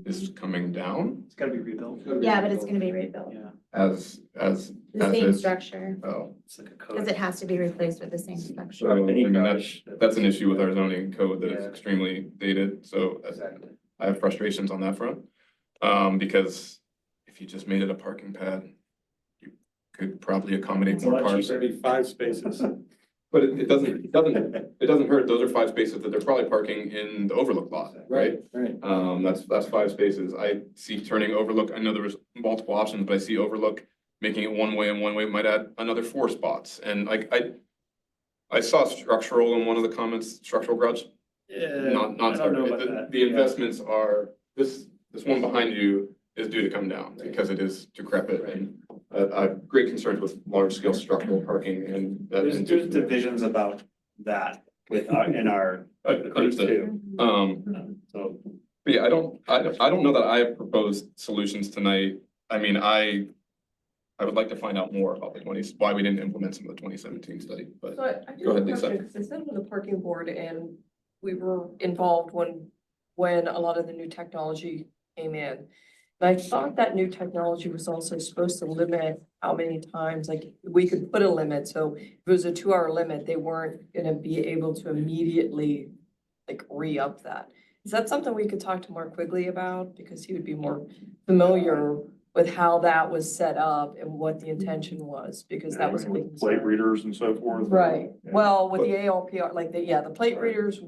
is coming down. It's gotta be rebuilt. Yeah, but it's gonna be rebuilt. Yeah, As The same is. structure, Oh, it's like a because code. it has to be replaced with the same so structure. I mean, that's an issue with our zoning code that is Yeah. extremely dated, so Exactly. I have frustrations on that front. Because if you just made it a parking pad, you could probably accommodate It's a more lot cars. cheaper to be 5 spaces. But it doesn't hurt. Those are 5 spaces that they're probably parking in the overlook lot, right? Right. That's 5 spaces. I see turning overlook. I know there was multiple options, but I see overlook making it one way and one way might add another 4 spots. And like I saw structural in one of the comments, structural garage. Yeah. Not I don't know about that. the investments are, this one behind you is due to come down because it is decrepit and I have great concerns with large scale structural parking and. There's divisions about that with in our. Understood. too. So. But yeah, I don't know that I have proposed solutions tonight. I mean, I would like to find out more about the why we didn't implement some of the 2017 study, but. So I do Go have ahead, a Lisa. question, because I sit on the parking board and we were involved when a lot of the new technology came in. I thought that new technology was also supposed to limit how many times, like, we could put a limit, so if it was a 2-hour limit, they weren't gonna be able to immediately like re-up that. Is that something we could talk to Mark Quigley about? Because he would be more familiar with how that was set up and what the intention was, because that was a big With plate concern. readers and so forth. Right, Yeah. well, with the ALPR, like, the plate readers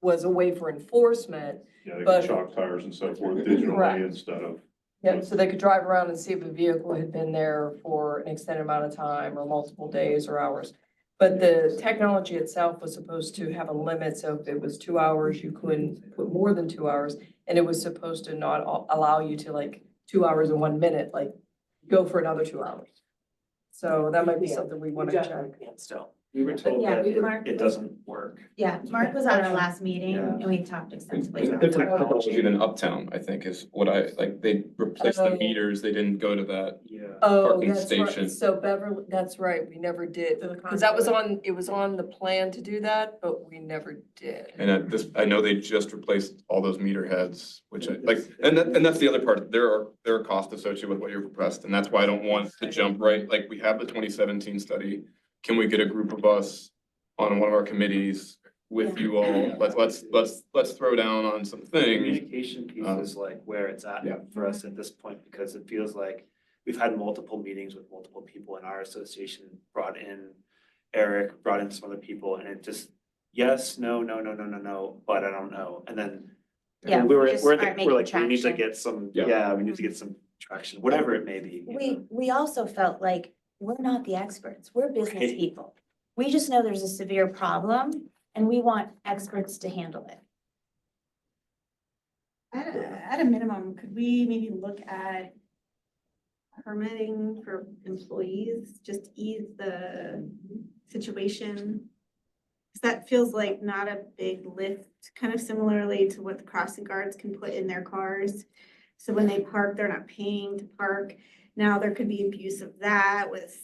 was a way for enforcement. Yeah, they but- can shock tires and so forth digitally Correct. instead of. Yeah, so they could drive around and see if a vehicle had been there for an extended amount of time or multiple days or hours. But the technology itself was supposed to have a limit, so if it was 2 hours, you couldn't put more than 2 hours. And it was supposed to not allow you to, like, 2 hours and 1 minute, like, go for another 2 hours. So that might be something we want to check. Still. We were told Yeah, that Mark- it doesn't work. Yeah, Mark was at our last meeting Yeah. and we talked extensively It's a about different that. technology than Uptown, I think, is what they replaced the Oh. meters, they didn't go to that. Yeah. Oh, Parking that's right. station. So Beverly, that's right, we never did, To the because that was conduit. on, it was on the plan to do that, but we never did. And I know they just replaced all those meter heads, which I, like, and that's the other part, there are costs associated with what you request, and that's why I don't want to jump right, like, we have the 2017 study. Can we get a group of us on one of our committees with you all? Let's throw down on some things. Communication piece is like where it's at Yeah. for us at this point, because it feels like we've had multiple meetings with multiple people in our association, brought in Eric, brought in some other people, and it just, yes, no, but I don't know. And then Yeah, we we just aren't making we're like, we need to traction. get some, Yeah. we need to get some traction, whatever it may be. you know? We also felt like we're not the experts, we're business Right. people. We just know there's a severe problem and we want experts to handle it. At a minimum, could we maybe look at permitting for employees, just ease the situation? Cause that feels like not a big lift, kind of similarly to what the crossing guards can put in their cars. So when they park, they're not paying to park. Now there could be abuse of that with,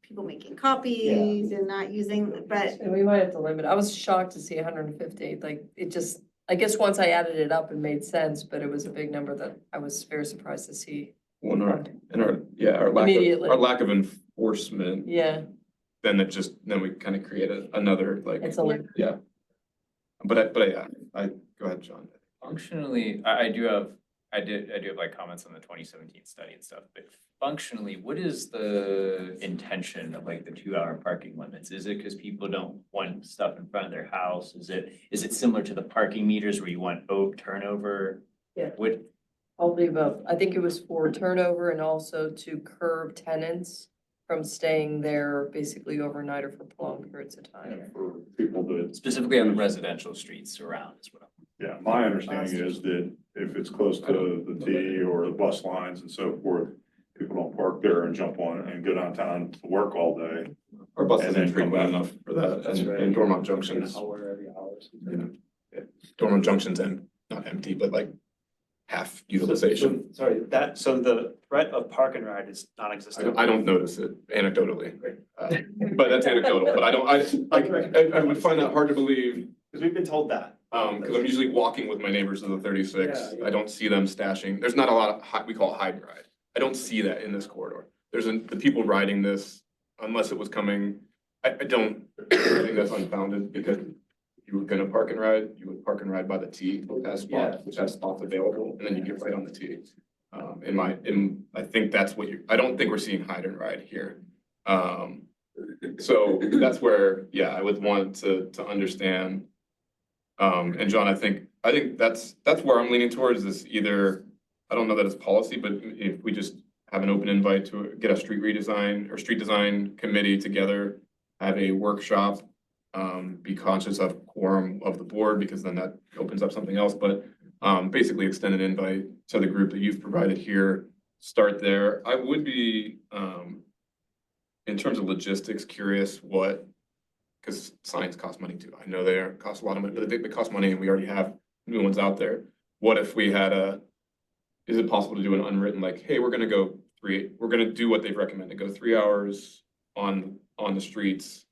people making copies and not using, but And we might have to limit, I was shocked to see 150, like, it just, I guess once I added it up, it made sense, but it was a big number that I was very surprised to see. Well, our Immediately. lack of enforcement, Yeah, then we kind of created another, like, it's a limit. yeah. But I, go ahead, John. Functionally, I do have like comments on the 2017 study and stuff, but functionally, what is the intention of like the 2-hour parking limits? Is it because people don't want stuff in front of their house? Is it similar to the parking meters where you want turnover? Yeah. What, All the above. I think it was for turnover and also to curb tenants from staying there basically overnight or for prolonged periods of time. And for people that, specifically on the residential streets around as well? yeah, my understanding is that if it's close to the T or the bus lines and so forth, people don't park there and jump on and go downtown to work all day. Our bus And isn't then come frequent back. enough for that, That's right. and Dormont Junction's, Every hour. Dormont Junction's not empty, but like half utilization. Sorry, so the threat of park and ride is non-existent. I don't notice it anecdotally, but that's anecdotal, but I would find that hard to believe. Because we've been told that. Because I'm usually walking with my neighbors to the 36. Yeah, yeah. I don't see them stashing. There's not a lot of we call it hide ride. I don't see that in this corridor. The people riding this, unless it was coming, I think that's unfounded, because if you were gonna park and ride, you would park and ride by the T, which has spots available, and then you get right on the T. I think that's what I don't think we're seeing hide and ride here. So that's where, I would want to understand. And John, I think that's where I'm leaning towards, is either, I don't know that it's policy, but if we just have an open invite to get a street redesign or street design committee together, have a workshop, be conscious of quorum of the board, because then that opens up something else, but basically extend an invite to the group that you've provided here, start there. I would be, in terms of logistics, curious because signs cost money too. I know cost a lot of money, but they cost money, and we already have new ones out there. What if we had is it possible to do an unwritten, like, hey, we're gonna do what they've recommended, go 3 hours on the streets?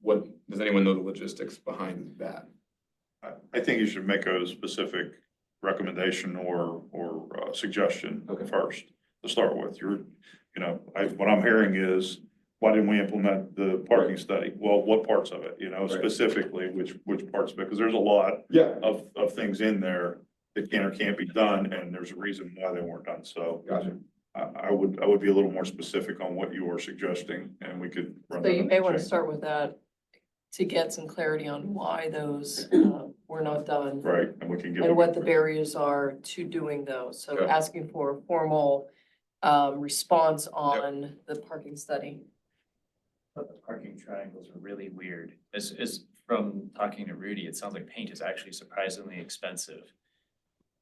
What, does anyone know the logistics behind that? I think you should make a specific recommendation or suggestion Okay. first to start with. What I'm hearing is, why didn't we implement the parking study? Well, what parts of it, Right. specifically, which parts of it? Because there's a lot Yeah. of things in there that can or can't be done, and there's a reason why they weren't done. So Gotcha. I would be a little more specific on what you are suggesting, and we could. run So that you up may the want to chain. start with that to get some clarity on why those were not done. Right, and we can give. And what the barriers are to doing those. So Yeah. asking for a formal response on the parking study. But the parking triangles are really weird. As from talking to Rudy, it sounds like paint is actually surprisingly expensive.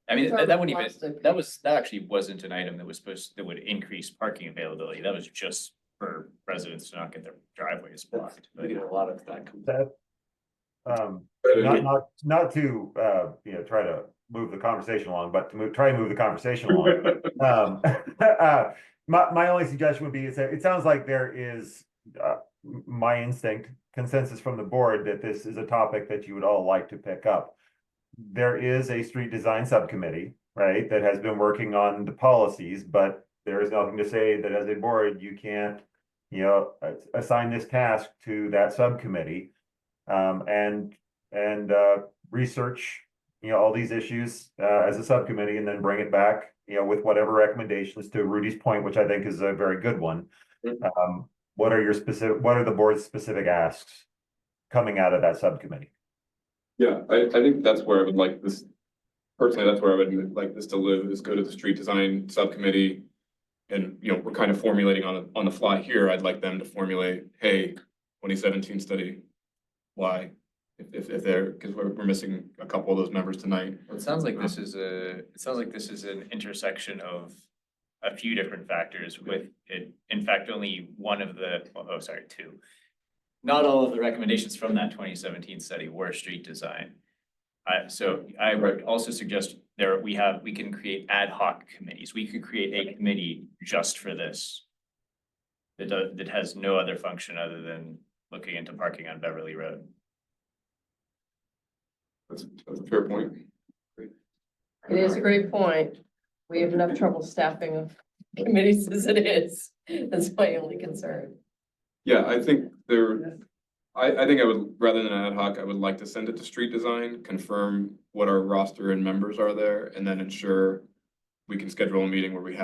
I mean, that wouldn't even, Plastic. that actually wasn't an item that was that would increase parking availability. That was just for residents to not get their driveways blocked. We get a lot of that. That, not to, try to move the conversation along, but to try and move the conversation along. My only suggestion would be, is that it sounds like there is, my instinct, consensus from the board that this is a topic that you would all like to pick up. There is a street design subcommittee, right, that has been working on the policies, but there is nothing to say that as a board, you can't, assign this task to that subcommittee. And research, all these issues, as a subcommittee, and then bring it back, with whatever recommendations, to Rudy's point, which I think is a very good one. What are the board's specific asks coming out of that subcommittee? Yeah, I think that's where I would like this, personally, that's where I would like this to live, is go to the street design subcommittee. And, we're kind of formulating on the fly here. I'd like them to formulate, hey, 2017 study, why? If they're, because we're missing a couple of those members tonight. Well, it sounds like this is an intersection of a few different factors with it. In fact, only one of two. Not all of the recommendations from that 2017 study were street design. So I would also suggest we can create ad hoc committees. We could create a committee just for this. That has no other function other than looking into parking on Beverly Road. That's a fair point. It is a great point. We have enough trouble staffing committees as it is. That's my only concern. Yeah, I think I think I would, rather than ad hoc, I would like to send it to street design, confirm what our roster and members are there, and then ensure we can schedule a meeting where we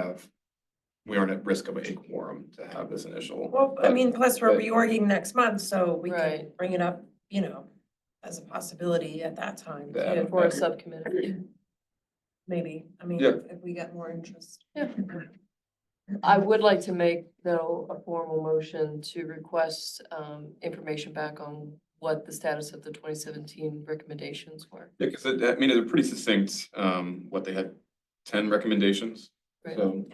aren't at risk of a quorum to have this initial. Well, I mean, plus we're but- reorging next month, so we can Right. bring it up, as a possibility at that time. Yeah. Yeah, for a subcommittee. Maybe, I mean, Yeah. if we get more interest. I would like to make, though, a formal motion to request information back on what the status of the 2017 recommendations were. Yeah, because it's a pretty succinct, what they had, 10 recommendations. Right. So,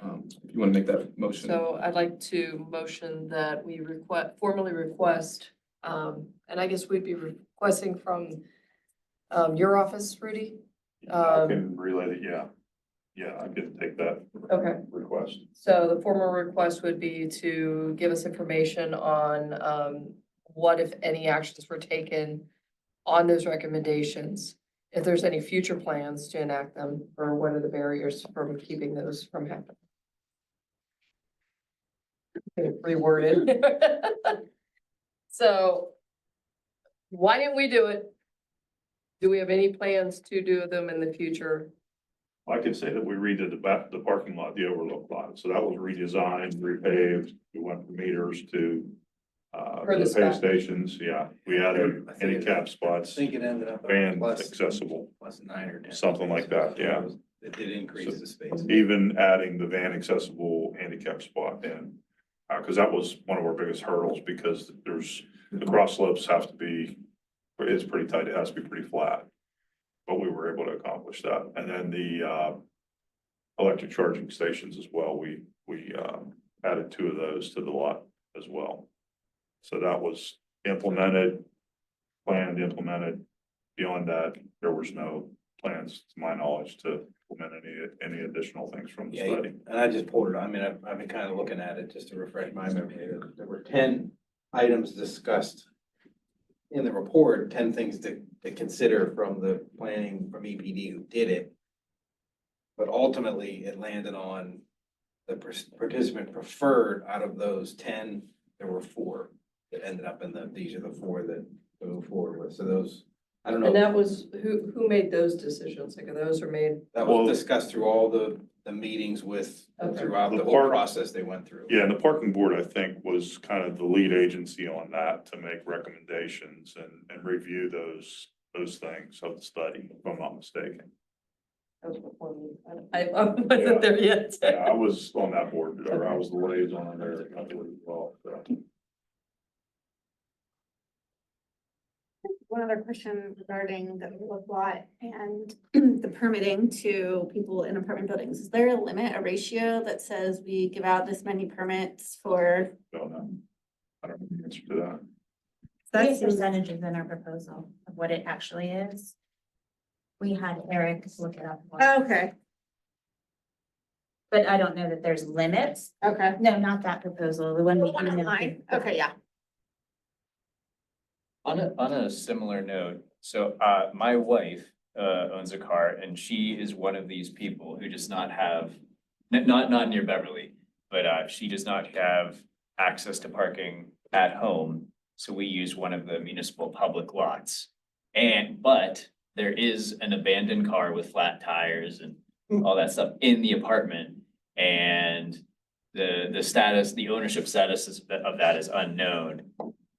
if you want to make that motion. So I'd like to motion that we formally request, and I guess we'd be requesting from your office, Rudy? I can relay that, yeah. Yeah, I can take that. Okay. Request. So the formal request would be to give us information on what, if any, actions were taken on those recommendations. If there's any future plans to enact them, or what are the barriers from keeping those from happening? Reworded. So why didn't we do it? Do we have any plans to do them in the future? I can say that we redid the parking lot, the overlook lot, so that was redesigned, repaved, we went from meters to For the the pay staff. stations, yeah, we added I think handicap I spots, think it ended up. at van plus- accessible, Plus 9 or 10. something like that, yeah. It did increase the space. Even adding the van accessible handicap spot in, because that was one of our biggest hurdles, because the cross slopes have to be, it's pretty tight, it has to be pretty flat. But we were able to accomplish that, and then the electric charging stations as well, we added 2 of those to the lot as well. So that was implemented. Beyond that, there was no plans, to my knowledge, to implement any additional things from the Yeah, study. and I just pulled it, I mean, I've been kind of looking at it just to refresh my memory. There were 10 items discussed in the report, 10 things to consider from the planning, from EPD who did it. But ultimately, it landed on the participant preferred. Out of those 10, there were 4 that ended up in these are the 4 that we move forward with. So those, I don't know. And that was, who made those decisions? Like, those are made, That was discussed through all the meetings with, Okay. throughout the The whole park- process they went through. Yeah, and the parking board, I think, was kind of the lead agency on that to make recommendations and review those things of the study, if I'm not mistaken. that was before me. I wasn't there yet. Yeah, I was on that board, or I was the liaison there, I believe, as well, so. One other question regarding the lot and the permitting to people in apartment buildings. Is there a limit, a ratio that says we give out this many permits for? Don't know. I don't know the answer to that. We have percentages in our proposal of what it actually is. We had Eric look it up. Okay, But I don't know that there's limits. okay. No, not that proposal, the one we emailed. Online, okay, yeah. On a similar note, so my wife owns a car and she is one of these people who does not have, not near Beverly, but she does not have access to parking at home. So we use one of the municipal public lots. But there is an abandoned car with flat tires and all that stuff in the apartment. And the status, the ownership status of that is unknown.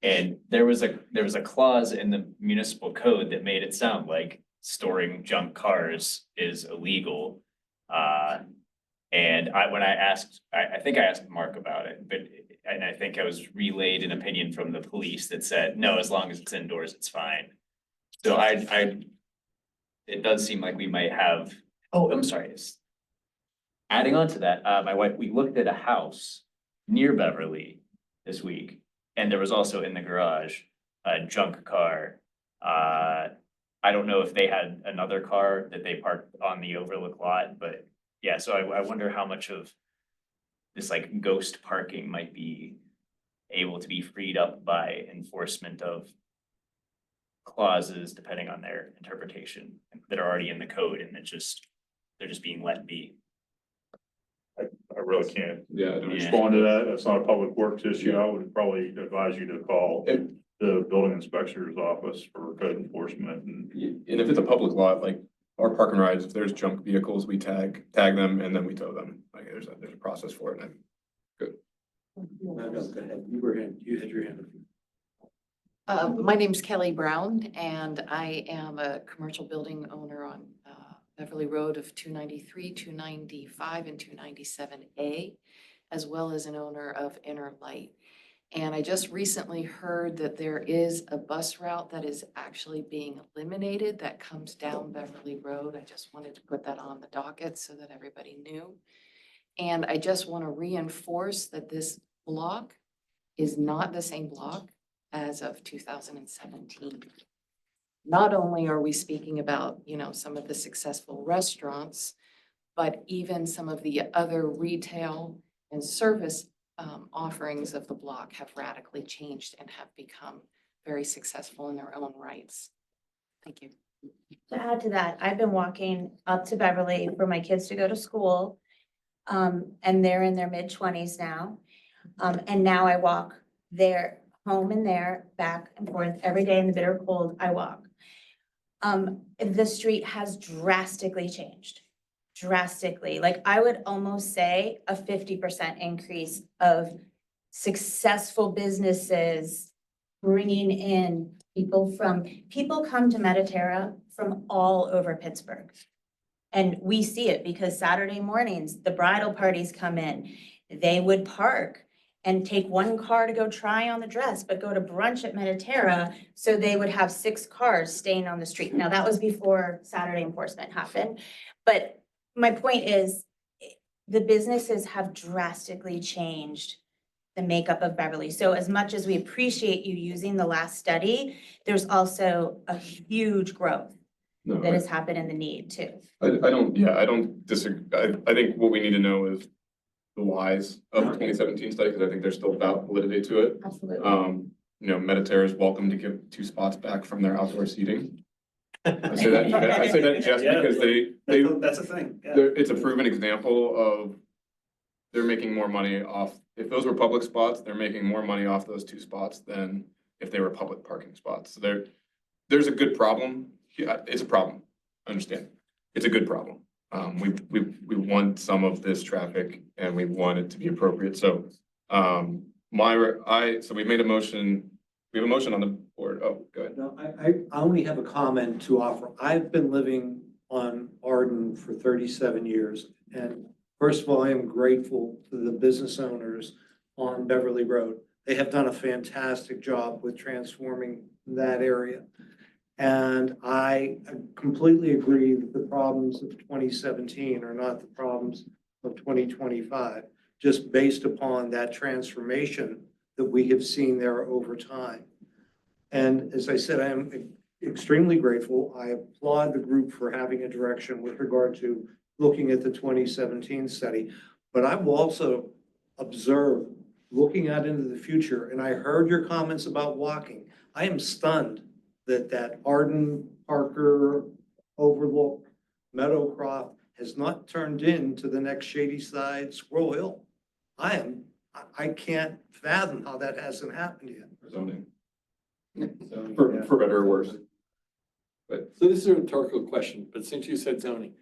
And there was a clause in the municipal code that made it sound like storing junk cars is illegal. And when I asked, I think I asked Mark about it, and I think I was relayed an opinion from the police that said, no, as long as it's indoors, it's fine. So it does seem like we might have, oh, I'm sorry. Adding on to that, my wife, we looked at a house near Beverly this week. And there was also in the garage, a junk car. I don't know if they had another car that they parked on the overlook lot, but yeah, so I wonder how much of this like ghost parking might be able to be freed up by enforcement of clauses depending on their interpretation that are already in the code and they're just being let be. I really can't Yeah, I don't respond to that. That's not a public works issue. I would probably advise you to call the building inspector's office for code enforcement and. And if it's a public lot, like our park and rides, if there's junk vehicles, we tag them and then we tow them. Like there's a process for it. And No, go ahead. You had your hand. My name's Kelly Brown, and I am a commercial building owner on Beverly Road of 293, 295, and 297A, as well as an owner of Inner Light. And I just recently heard that there is a bus route that is actually being eliminated that comes down Beverly Road. I just wanted to put that on the docket so that everybody knew. And I just want to reinforce that this block is not the same block as of 2017. Not only are we speaking about, some of the successful restaurants, but even some of the other retail and service offerings of the block have radically changed and have become very successful in their own rights. Thank you. To add to that, I've been walking up to Beverly for my kids to go to school. And they're in their mid-20s now. And now I walk there, home and there, back and forth every day in the bitter cold, I walk. The street has drastically changed, drastically. Like I would almost say a 50% increase of successful businesses bringing in people come to Mediterra from all over Pittsburgh. And we see it because Saturday mornings, the bridal parties come in. They would park and take one car to go try on the dress, but go to brunch at Mediterra. So they would have 6 cars staying on the street. Now that was before Saturday enforcement happened. But my point is the businesses have drastically changed the makeup of Beverly. So as much as we appreciate you using the last study, there's also a huge growth that has happened in the need too. I don't disagree. I think what we need to know is the whys of the 2017 study, because I think there's still validity to it. Absolutely. Mediterra is welcome to give 2 spots back from their outdoor seating. I say that just Yeah, because That's a thing, yeah. it's a proven example of they're making more money off, if those were public spots, they're making more money off those two spots than if they were public parking spots. So there's a good problem. Yeah, it's a problem. I understand. It's a good problem. We want some of this traffic and we want it to be appropriate. So, so we made a motion, we have a motion on the board. Oh, go ahead. No, I only have a comment to offer. I've been living on Arden for 37 years. And first of all, I am grateful to the business owners on Beverly Road. They have done a fantastic job with transforming that area. And I completely agree that the problems of 2017 are not the problems of 2025, just based upon that transformation that we have seen there over time. And as I said, I am extremely grateful. I applaud the group for having a direction with regard to looking at the 2017 study. But I will also observe, looking out into the future, and I heard your comments about walking. I am stunned that Arden, Parker, Overlook, Meadowcroft has not turned into the next Shady Side, Squirrel Hill. I can't fathom how that hasn't happened yet. Zoning. For better or worse. So this is a rhetorical question, but since you said zoning,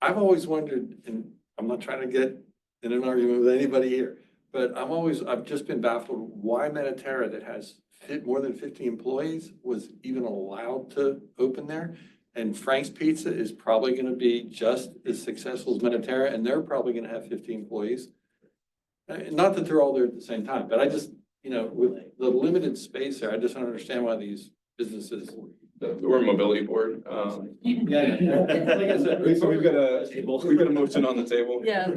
I've always wondered, and I'm not trying to get in an argument with anybody here, but I've just been baffled why Mediterra, that has more than 50 employees, was even allowed to open there. And Frank's Pizza is probably gonna be just as successful as Mediterra, and they're probably gonna have 50 employees. Not that they're all there at the same time, but I just, with the limited space there, I just don't understand why these businesses. We're a mobility board. Yeah. Like I said, So we've got a motion on the table. Yeah.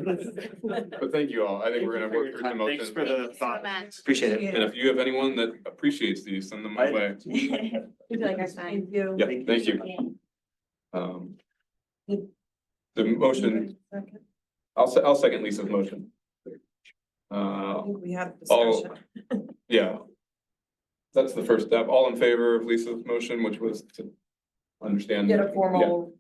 But thank you all. I think we're gonna work through the motion. Thanks for the Thanks so thought. much. Appreciate it. And if you have anyone that appreciates these, send them my way. Would you like our sign? You. Yeah, thank you. The motion, I'll second Lisa's motion. I think we had all- discussion. Yeah. That's the first step. All in favor of Lisa's motion, which was to understand. Get a formal,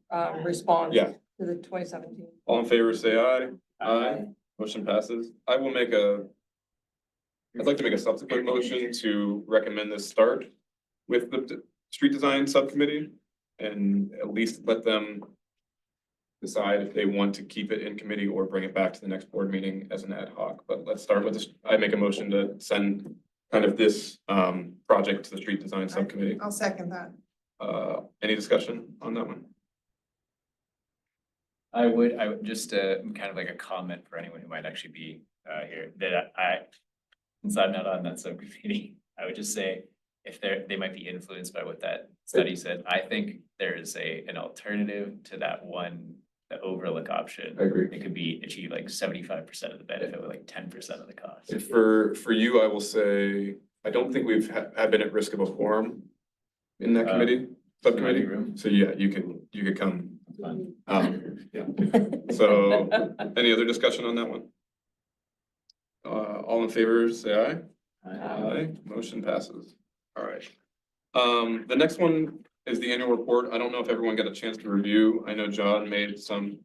response. Yeah. To the 2017. All in favor, say aye. Aye. Motion passes. I'd like to make a subsequent motion to recommend this start with the street design subcommittee and at least let them decide if they want to keep it in committee or bring it back to the next board meeting as an ad hoc. But let's start with this. I make a motion to send kind of this project to the street design subcommittee. I'll second that. Any discussion on that one? I would just, kind of like a comment for anyone who might actually be, here, that since I'm not on that subcommittee, I would just say, if they might be influenced by what that study said, I think there is an alternative to that one, the Overlook option. I agree. It could achieve like 75% of the benefit with like 10% of the cost. And for you, I will say, I don't think we've have been at risk of a quorum in that subcommittee. Room. So yeah, you could come. Yeah. So any other discussion on that one? All in favor, say aye. Aye. Motion passes. All right. The next one is the annual report. I don't know if everyone got a chance to review. I know John made some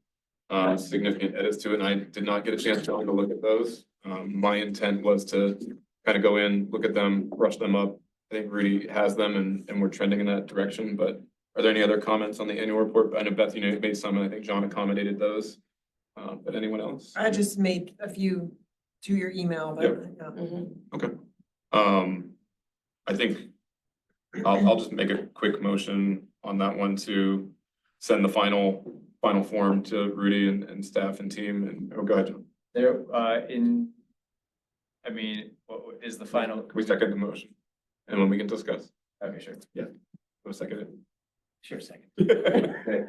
significant edits to it, and I did not get a chance to look at those. My intent was to kind of go in, look at them, brush them up. I think Rudy has them and we're trending in that direction, but are there any other comments on the annual report? I know Beth, you made some, and I think John accommodated those. But anyone else? I just made a few to your email, but yeah. Okay. I think I'll just make a quick motion on that one to send the final form to Rudy and staff and team, and go ahead, John. There, what is the final? Can we second the motion? And when we can discuss. Okay, sure. Yeah. We'll second it. Sure, second. Okay.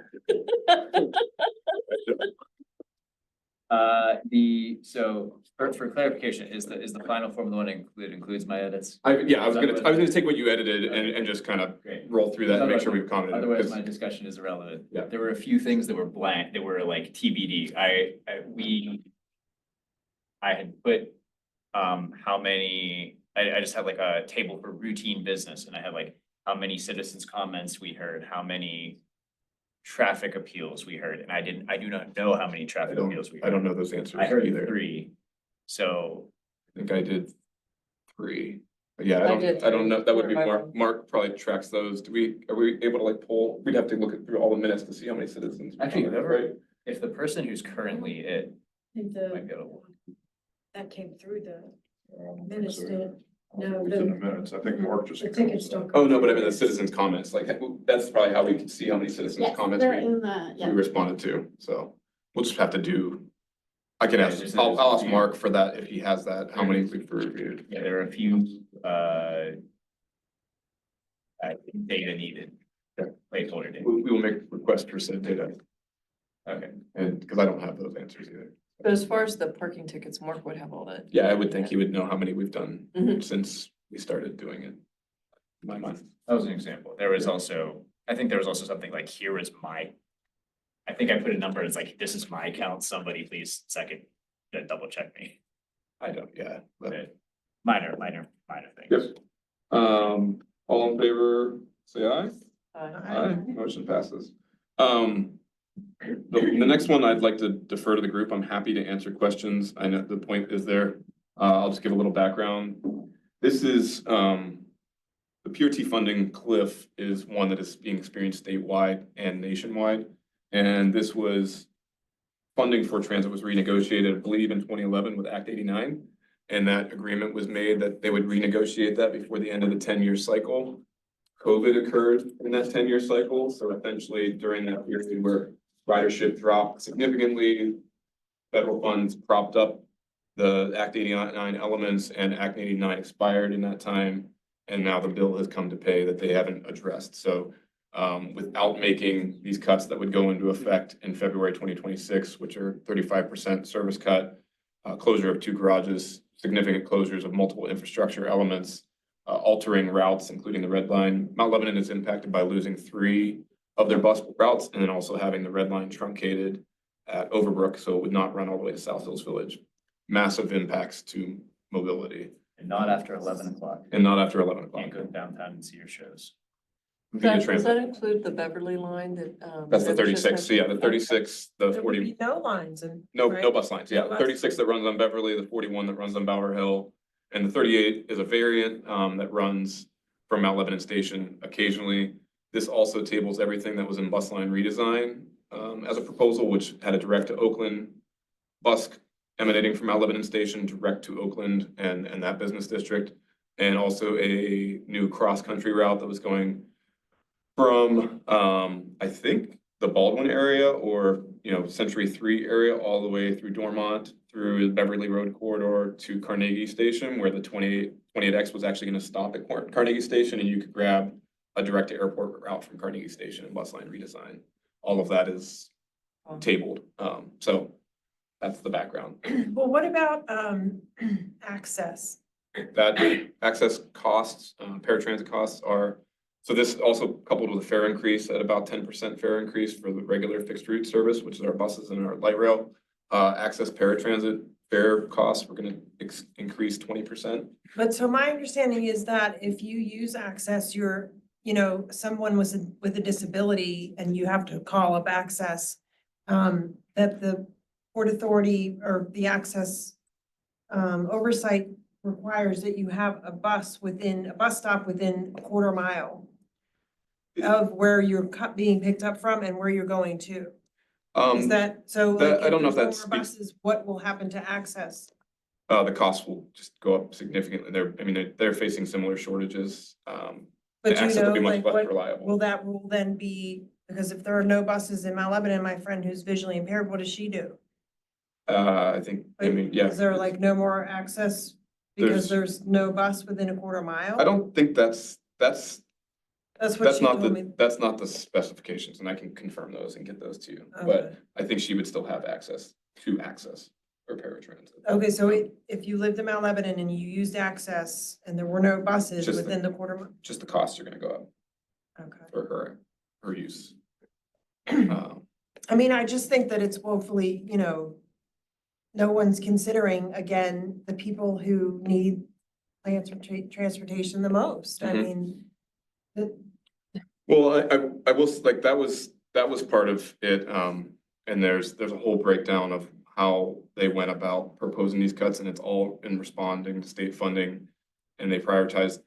So for clarification, is the final form the one includes my edits? I was gonna take what you edited and just kind of Great. roll through that and make sure we've commented. Otherwise, my discussion is irrelevant. Yeah. There were a few things that were blank, that were like TBD. I had put, how many, I just had like a table for routine business, and I had like how many citizens' comments we heard, how many traffic appeals we heard, and I do not know how many I traffic appeals we don't, I heard. don't know those answers I heard either. 3, so. I think I did 3. But yeah, I did I don't know, that would be 3. Mark probably tracks those. Are we able to like pull, we'd have to look through all the minutes to see how many citizens. Actually, commented, whoever- right? If the person who's currently it I think might be able that came through the minutes, did. No, It's in the minutes. I think Mark just. the tickets don't. Oh, no, but I mean the citizens' comments, like, that's probably how we can see how many citizens' Yes, comments they're we in the, we yeah. responded to, so we'll just have to do. I can Yeah, ask, just I'll ask review. Mark for that if he has that, how many we've reviewed. Yeah, there are a few, data needed. Yeah. Placeholder data. We will make requests for said data, Okay. and, because I don't have those answers either. But as far as the parking tickets, Mark would have all that. Yeah, I would think he would know how many we've done Mhm. since we started doing it. In my mind. That was an example. There was also, I think there was also something like, here is my. I think I put a number, it's like, this is my count, somebody please second, double check me. I don't, yeah. but- Okay. Minor things. Yep. All in favor, say aye. Aye. Motion passes. The next one, I'd like to defer to the group. I'm happy to answer questions. I know the point is there. I'll just give a little background. This is, the PRT funding cliff is one that is being experienced statewide and nationwide. And this was funding for transit was renegotiated, I believe, in 2011 with Act 89. And that agreement was made that they would renegotiate that before the end of the 10-year cycle. COVID occurred in that 10-year cycle, so essentially during that period where ridership dropped significantly, federal funds propped up the Act 89 elements, and Act 89 expired in that time. And now the bill has come to pay that they haven't addressed. So without making these cuts that would go into effect in February 2026, which are 35% service cut, closure of 2 garages, significant closures of multiple infrastructure elements, altering routes, including the Red Line. Mount Lebanon is impacted by losing 3 of their bus routes, and then also having the Red Line truncated at Overbrook, so it would not run all the way to South Hills Village. Massive impacts to mobility, And not after 11 o'clock. and not after 11 o'clock. Can't go downtown and see your shows. Via Does transit. that include the Beverly line that? That's the that just 36, so yeah, the mentioned? 36, the There would 40, be no lines and. no right? bus lines, yeah, No the bus. 36 that runs on Beverly, the 41 that runs on Bower Hill, and the 38 is a variant that runs from Mount Lebanon Station occasionally. This also tables everything that was in bus line redesign as a proposal, which had a direct to Oakland bus emanating from Mount Lebanon Station, direct to Oakland and that business district. And also a new cross-country route that was going from, I think, the Baldwin area or, Century 3 area, all the way through Dormont, through the Beverly Road corridor to Carnegie Station, where the 28X was actually gonna stop at Carnegie Station, and you could grab a direct to airport route from Carnegie Station and bus line redesign. All of that is tabled, so that's the background. Well, what about access? That access costs, paratransit costs are, so this also coupled with a fare increase at about 10% fare increase for the regular fixed route service, which is our buses and our light rail. Access paratransit fare costs, we're gonna increase 20%. But so my understanding is that if you use access, you're, someone with a disability and you have to call up access, that the Port Authority or the access oversight requires that you have a bus stop within a quarter mile of where you're being picked up from and where you're going to. Is that, so like, I don't know if there's that no more speaks, buses, what will happen to access? the costs will just go up significantly. They're facing similar shortages. But The access will be much like, less what reliable. will that rule then be, because if there are no buses in Mount Lebanon, my friend who's visually impaired, what does she do? I think, yeah. Is there like no more access because there's no bus within a quarter mile? I don't think that's That's what That's she not told me. that's not the specifications, and I can confirm those and get those to you, Okay. but I think she would still have access or paratransit. Okay, so if you lived in Mount Lebanon and you used access and there were no buses Just the- within the quarter mile? Just the costs are gonna go up Okay. for her use. I mean, I just think that it's woefully, no one's considering, again, the people who need transportation the most. I Mhm. mean, Well, I will, like, that was that was part of it. And there's a whole breakdown of how they went about proposing these cuts, and it's all in responding to state funding. And they prioritized,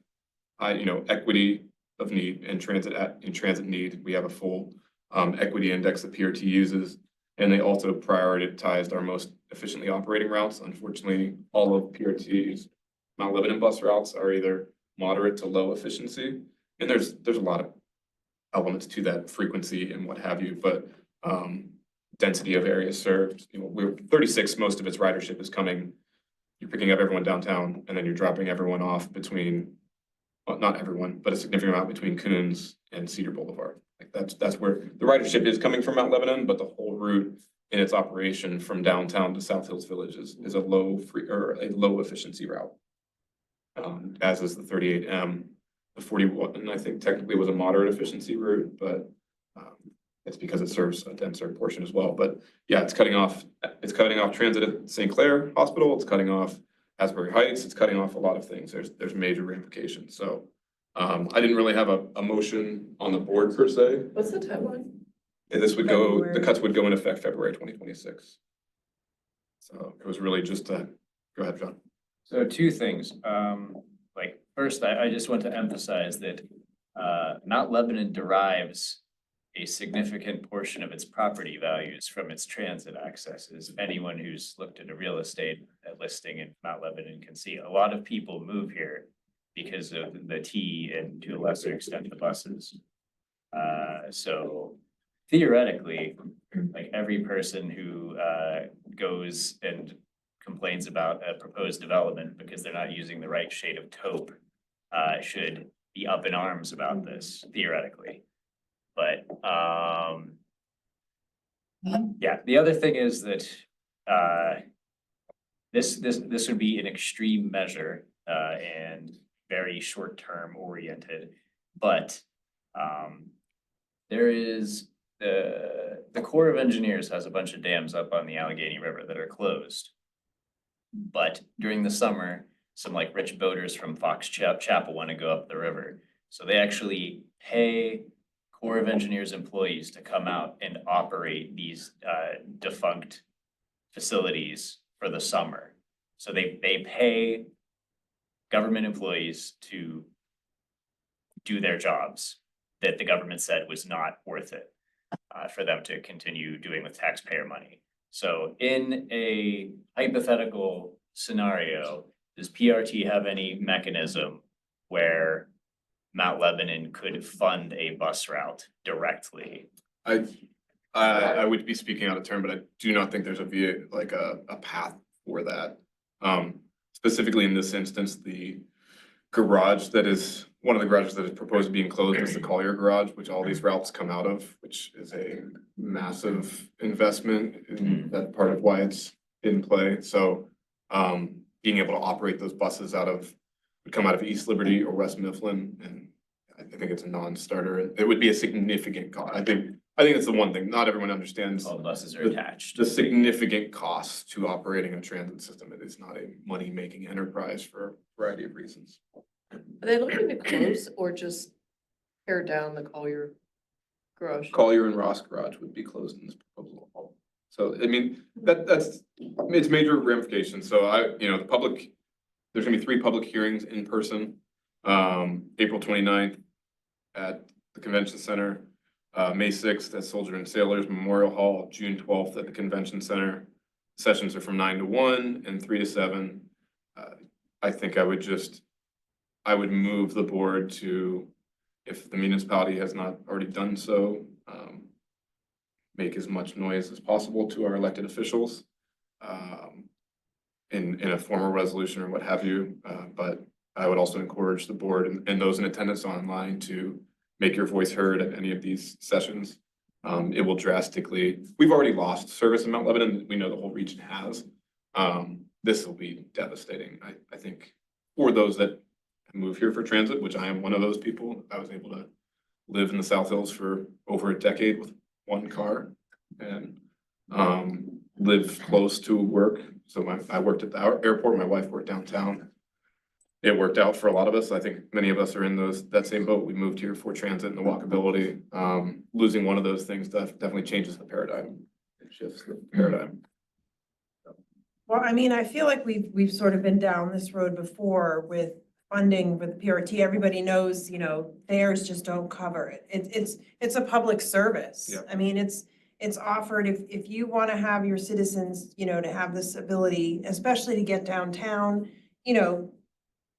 equity of need and transit need. We have a full equity index that PRT uses. And they also prioritized our most efficiently operating routes. Unfortunately, all of PRT's Mount Lebanon bus routes are either moderate to low efficiency. And there's a lot of elements to that, frequency and what have you, but density of areas served, we're 36, most of its ridership is coming. You're picking up everyone downtown and then you're dropping everyone off between, well, not everyone, but a significant amount between Coons and Cedar Boulevard. Like that's where the ridership is coming from Mount Lebanon, but the whole route in its operation from downtown to South Hills Village is a low efficiency route. As is the 38M, the 41, I think technically was a moderate efficiency route, but it's because it serves a denser portion as well. But yeah, it's cutting off transit at St. Clair Hospital. It's cutting off Asbury Heights. It's cutting off a lot of things. There's major ramifications. So I didn't really have a motion on the board per se. What's the timeline? And the cuts would go in effect February 2026. So it was really just go ahead, John. So two things, like first, I just want to emphasize that Mount Lebanon derives a significant portion of its property values from its transit accesses. Anyone who's looked at a real estate listing in Mount Lebanon can see a lot of people move here because of the T and to a lesser extent the buses. So theoretically, like every person who goes and complains about a proposed development because they're not using the right shade of taupe should be up in arms about this theoretically. But yeah, the other thing is that this would be an extreme measure and very short-term oriented, but there is the Corps of Engineers has a bunch of dams up on the Allegheny River that are closed. But during the summer, some like rich boaters from Fox Chapel want to go up the river. So they actually pay Corps of Engineers employees to come out and operate these defunct facilities for the summer. So they pay government employees to do their jobs that the government said was not worth it for them to continue doing with taxpayer money. So in a hypothetical scenario, does PRT have any mechanism where Mount Lebanon could fund a bus route directly? I would be speaking out of turn, but I do not think there's a path for that. Specifically in this instance, the garage that is one of the garages that is proposed being closed is the Collier Garage, which all these routes come out of, which is a massive investment, and that's part of why it's in play. So being able to operate those buses would come out of East Liberty or West Mifflin, and I think it's a non-starter. It would be a significant cost. I think that's the one thing not everyone understands. All the buses are attached. The significant cost to operating a transit system. It is not a money-making enterprise for a variety of reasons. Are they looking to close or just tear down the Collier Garage? Collier and Ross Garage would be closed in this proposal. So, I mean, it's major ramifications. So the public, there's gonna be 3 public hearings in person. April 29th at the Convention Center, May 6th at Soldier and Sailors Memorial Hall, June 12th at the Convention Center. Sessions are from 9 to 1 and 3 to 7. I think I would move the board to, if the municipality has not already done so, make as much noise as possible to our elected officials in a formal resolution or what have you. But I would also encourage the board and those in attendance online to make your voice heard at any of these sessions. It will we've already lost service in Mount Lebanon. We know the whole region has. This will be devastating. I think for those that move here for transit, which I am one of those people. I was able to live in the South Hills for over a decade with 1 car and live close to work. So I worked at the airport. My wife worked downtown. it worked out for a lot of us. I think many of us are in that same boat. We moved here for transit and the walkability. Losing one of those things definitely changes the paradigm. It shifts the paradigm. Well, I mean, I feel like we've sort of been down this road before with funding with PRT. Everybody knows, you know, fares just don't cover it. It's a public service. Yeah. I mean, it's offered if you want to have your citizens, you know, to have this ability, especially to get downtown, you know,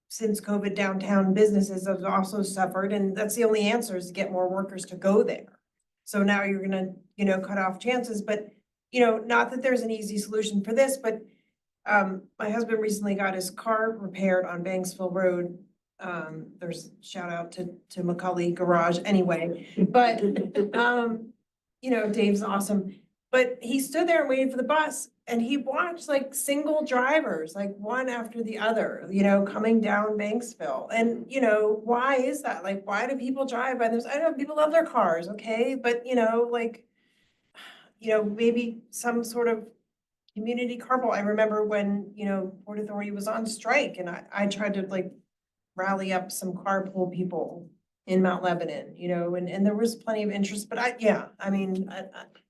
since COVID, downtown businesses have also suffered, and that's the only answer is to get more workers to go there. So now you're gonna, you know, cut off chances, but, you know, not that there's an easy solution for this, but my husband recently got his car repaired on Banksville Road. There's shout out to McCully Garage anyway, but, you know, Dave's awesome. But he stood there and waited for the bus and he watched like single drivers, like one after the other, you know, coming down Banksville. And, you know, why is that? Like, why do people drive by those? I know people love their cars, okay? But, you know, like, you know, maybe some sort of community carpool. I remember when, you know, Port Authority was on strike and I tried to like rally up some carpool people in Mount Lebanon, you know, and there was plenty of interest, but I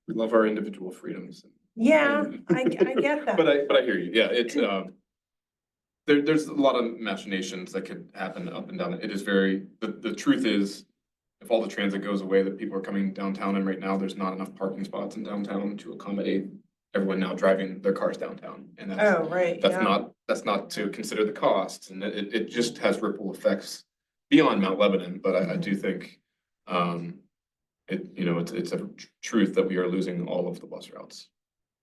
We love our individual freedoms. yeah, I get that. But I hear you. Yeah, it's, there's a lot of machinations that could happen up and down. It is the truth is, if all the transit goes away, that people are coming downtown, and right now there's not enough parking spots in downtown to accommodate everyone now driving their cars downtown. And Oh, right, yeah. that's not to consider the costs, and it just has ripple effects beyond Mount Lebanon, but I do think, it's a truth that we are losing all of the bus routes.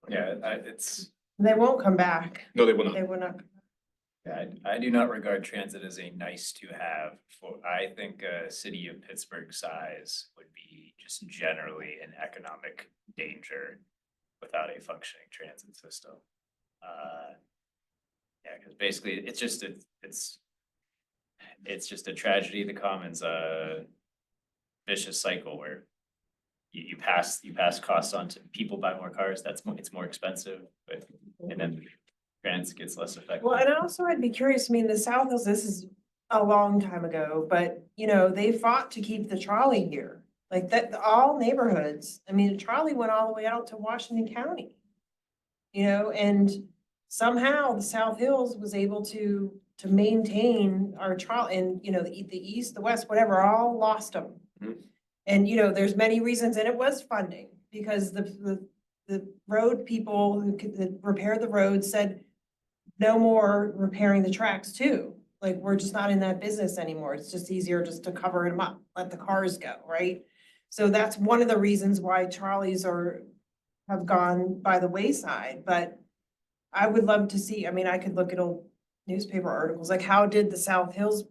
Yeah, it's, They won't come back. No, they will not. They will not. yeah, I do not regard transit as a nice to have. I think a city of Pittsburgh size would be just generally an economic danger without a functioning transit system. Yeah, because basically it's just a tragedy. The commons, vicious cycle where you pass costs on to people, buy more cars. It's more expensive, and then transit gets less effective. Well, and also I'd be curious, I mean, the South Hills, this is a long time ago, but you know, they fought to keep the trolley here. Like that, all neighborhoods, I mean, the trolley went all the way out to Washington County. You know, and somehow the South Hills was able to maintain our trolley, and you know, the east, the west, whatever, all lost them. Mhm. And you know, there's many reasons, and it was funding, because the road people that repair the road said, no more repairing the tracks too. Like, we're just not in that business anymore. It's just easier just to cover them up, let the cars go, right? So that's one of the reasons why trolleys have gone by the wayside, but I would love to see, I mean, I could look at old newspaper articles, like how did the South Hills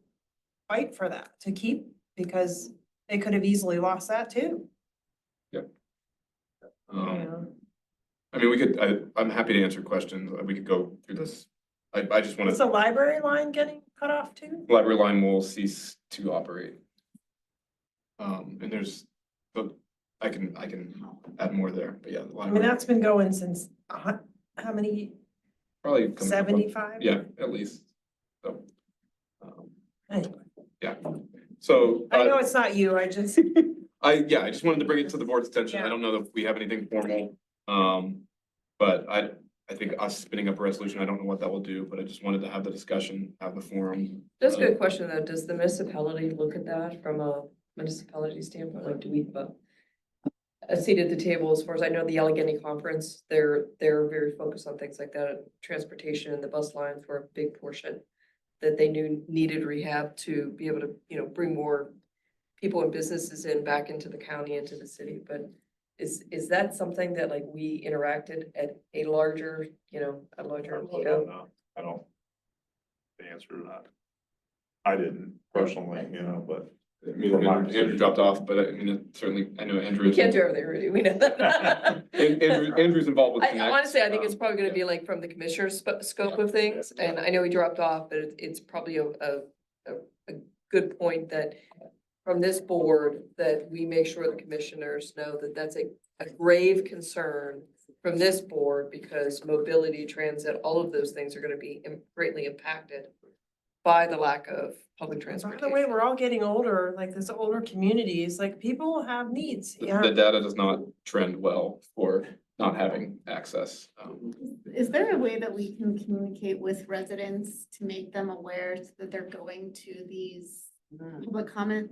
fight for that to keep, because they could have easily lost that too. Yep. Yeah. I mean, I'm happy to answer questions. We could go through this. I just want Is the to, library line getting cut off too? library line will cease to operate. And but I can add more there, but yeah, the I mean, library, that's been going since, how many, probably. coming up on- 75? Yeah, at least, so. Anyway. Yeah, so. I know it's not you, I just, I just wanted to bring it to the board's attention. I Yeah. don't know if we have anything formal. But I think us spinning up a resolution, I don't know what that will do, but I just wanted to have the discussion, have the forum. That's a good question, though. Does the municipality look at that from a municipality standpoint? Like, do we have a seat at the table? As far as I know, the Allegheny Conference, they're very focused on things like that. Transportation and the bus lines were a big portion that they knew needed rehab to be able to, you know, bring more people and businesses back into the county, into the city. But is that something that like we interacted at a larger, you know, a larger? I don't. The answer to that. I didn't personally, but. I mean, Andrew dropped off, but I mean, certainly, I know Andrew. We can't do everything, really. We know that. Andrew's involved with I Connect. honestly, I think it's probably gonna be like from the commissioner's scope of things, and I know he dropped off, but it's probably a good point that from this board, that we make sure the commissioners know that that's a grave concern from this board, because mobility, transit, all of those things are gonna be greatly impacted by the lack of public By transportation. the way, we're all getting older, like there's older communities, like people have needs, The yeah. the data does not trend well for not having access. Is there a way that we can communicate with residents to make them aware that they're going to these public comment?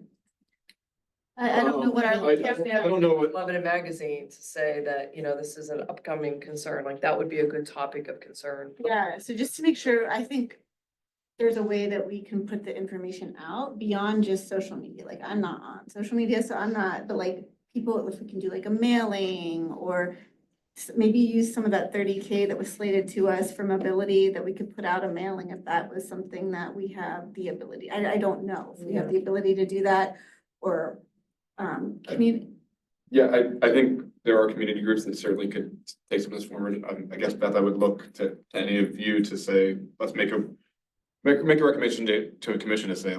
I don't know what our. I don't know what, Lebanon Magazine to say that, you know, this is an upcoming concern, like that would be a good topic of concern. Yeah, so just to make sure, I think there's a way that we can put the information out beyond just social media. Like I'm not on social media, so I'm not, but like people, if we can do like a mailing or maybe use some of that 30K that was slated to us for mobility, that we could put out a mailing if that was something that we have the ability. I don't know if we have the ability to do that or community. yeah, I think there are community groups that certainly could take some of this forward. I guess, Beth, I would look to any of you to say, let's make a recommendation to a commission to say,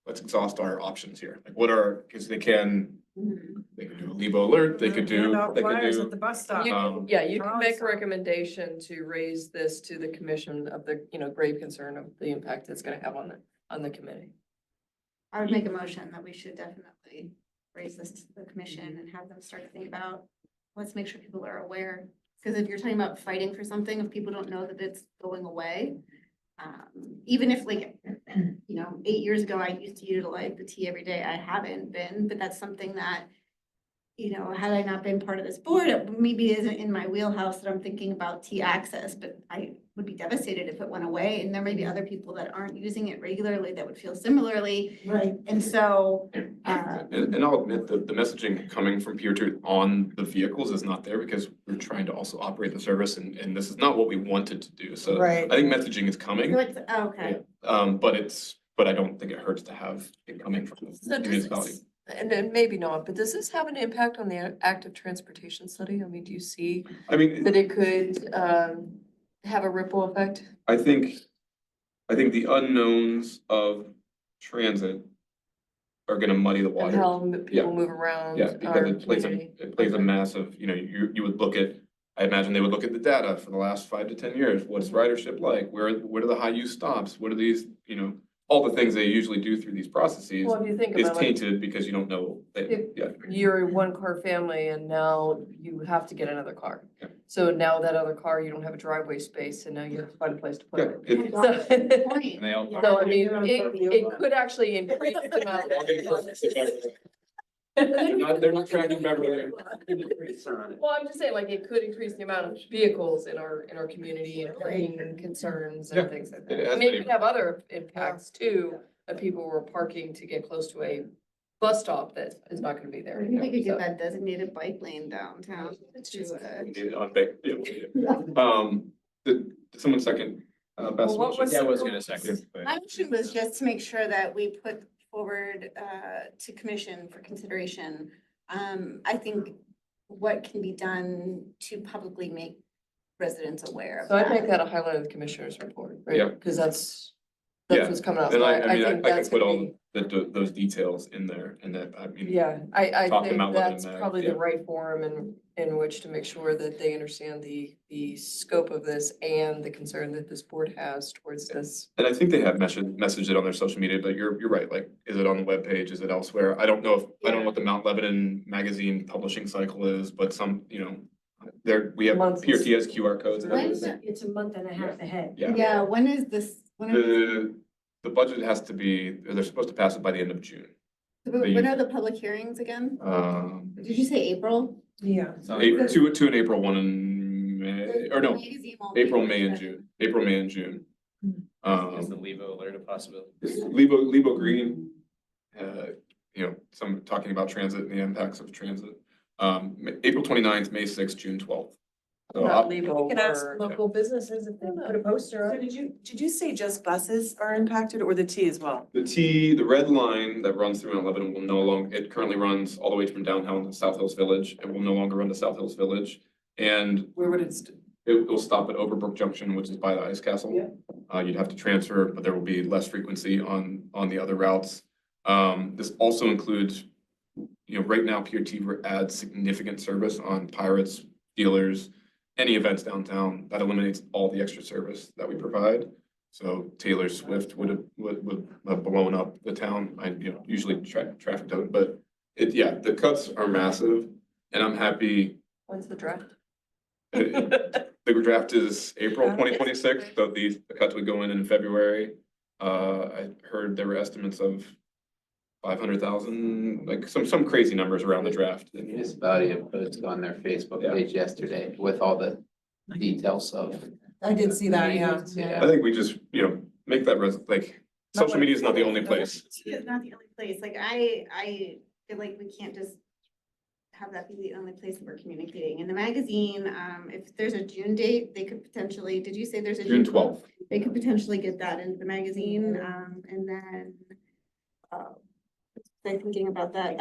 let's exhaust our options here. Like what are, because they can do a Lebo alert, they could Hand do, out they could flyers do. at the bus stop. You Um, can, yeah, you can Charlie make a saw it. recommendation to raise this to the commission of the, you know, grave concern of the impact it's gonna have on the committee. I would make a motion that we should definitely raise this to the commission and have them start to think about, let's make sure people are aware. Because if you're talking about fighting for something, if people don't know that it's going away, even if like, you know, 8 years ago, I used to utilize the T every day, I haven't been, but that's something that, you know, had I not been part of this board, it maybe isn't in my wheelhouse that I'm thinking about T access, but I would be devastated if it went away. And there may be other people that aren't using it regularly that would feel similarly. Right. And so, And I'll admit that the messaging coming from Peer to on the vehicles is not there because we're trying to also operate the service and this is not what we wanted to do. So Right. I think messaging is coming, so it's, okay. but I don't think it hurts to have it coming from the So does municipality. this, and then maybe not, but does this have an impact on the active transportation study? I mean, do you see I mean, that it could have a ripple effect? I think the unknowns of transit are gonna muddy the And water. how people move around Yeah, because our it plays community? it plays a massive, you know, you would look at, I imagine they would look at the data for the last 5 to 10 years. What's ridership like? What are the high use stops? What are these, you know, all the things they usually do through these processes Well, if you think is about like, tainted because you don't know. If- Yeah, you're a one car family and now you have to get another car. Yeah. So now that other car, you don't have a driveway space and now you have to find a place to put yeah. it. it- So, Point. And they all. so I mean, it could actually increase the amount They're not trying to Beverly. Well, I'm just saying, like, it could increase the amount of vehicles in our community and parking concerns Yeah, and things like it that. has I mean, it been- could have other impacts too, of people who are parking to get close to a bus stop that is not gonna be there. I think we could So- get that designated bike lane downtown. Did someone second, Beth's Well, what motion? was- Yeah, I was gonna second, but. My motion was just to make sure that we put forward to commission for consideration. I think what can be done to publicly make residents aware of So I'd that. make that a highlight of the commissioner's report, right? Yeah. Because that's Yeah. what's coming out. And So I mean, think I can that's put gonna all be- those details in there and that, I mean. Yeah, I Talk think about Lebanon that's Mag, probably yeah. the right forum in which to make sure that they understand the scope of this and the concern that this board has towards this. And I think they have messaged it on their social media, but you're right, like, is it on the webpage, is it elsewhere? I don't know what the Mount Lebanon magazine publishing cycle is, but some, you know, we have Months. PRT has QR codes and When's everything. It's a month and a half ahead. Yeah, Yeah, when is this, the budget has to be, they're supposed to pass it by the end of June. when are the public hearings again? Did you say April? Yeah. Two in April, one in May, or no, Magazine won't be April, May and ready. June, April, May and June. Is the Levo alert a possibility? Lebo Green, you know, some talking about transit and the impacts of transit. April 29th, May 6th, June 12th. So Not legal We can ask or- local businesses if they put a poster So up. did you say just buses are impacted or the T as well? the red line that runs through Mount Lebanon will no longer, it currently runs all the way from downtown to South Hills Village. It will no longer run to South Hills Village. And Where would it, it will stop at Overbrook Junction, which is by the Ice Castle. Yeah. You'd have to transfer, but there will be less frequency on the other routes. This also includes, you know, right now PRT adds significant service on Pirates, dealers, any events downtown. That eliminates all the extra service that we provide. So Taylor Swift would have blown up the town. I, usually traffic out, but the cuts are massive and I'm happy. When's the draft? The draft is April 2026, so the cuts would go in February. I heard there were estimates of 500,000, like some crazy numbers around the draft. The municipality had posted on their Facebook page yesterday with all the details of. I did see that, yeah. I think we just, make that social media is not the only place. It's not the only place, like I feel like we can't just have that be the only place that we're communicating. In the magazine, if there's a June date, they could potentially, did you say there's a June 12th. They could potentially get that into the magazine, and then, I'm thinking about that,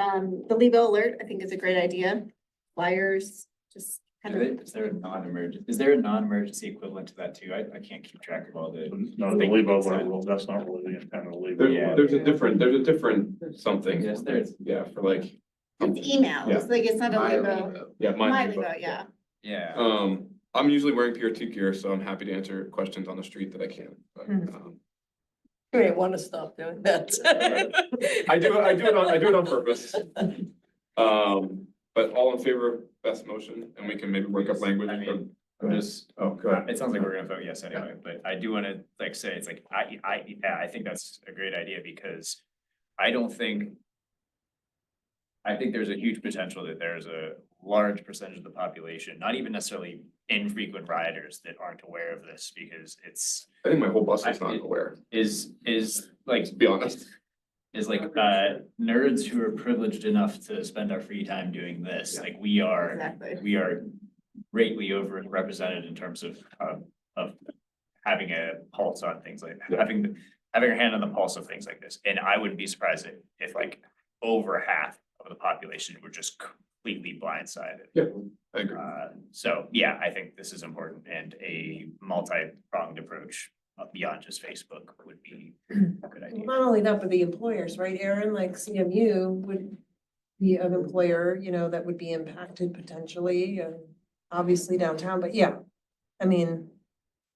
the Lebo alert, I think is a great idea. Flyers, just kind of. Is there a non-emergency equivalent to that too? I can't keep track of all the. No, the leave over, well, that's not really the intent of the leave. There's a different something. Yes, there's. Yeah, for like. It's emails, like it's not a Lebo. Yeah, My mine. Lebo, yeah. Yeah. I'm usually wearing PRT gear, so I'm happy to answer questions on the street that I can. But, You may want to stop doing that. I do it on purpose. But all in favor of best motion, and we can maybe work up language. I mean, I'm just, Oh, go ahead. it sounds like we're gonna vote yes anyway, but I do wanna say, it's like, I think that's a great idea because I think there's a huge potential that there's a large percentage of the population, not even necessarily infrequent riders, that aren't aware of this because it's. I think my whole bus is not aware, Is like. to be honest. Is like nerds who are privileged enough to spend our free time doing this, like we are greatly overrepresented in terms of having a pulse on things like, having your hand on the pulse of things like this. And I wouldn't be surprised if like over half of the population were just completely blindsided. Yeah, I agree. So yeah, I think this is important and a multi-pronged approach beyond just Facebook would be a good idea. Not only that, but the employers, right, Aaron, like CMU would be an employer, that would be impacted potentially, and obviously downtown, but yeah, I mean.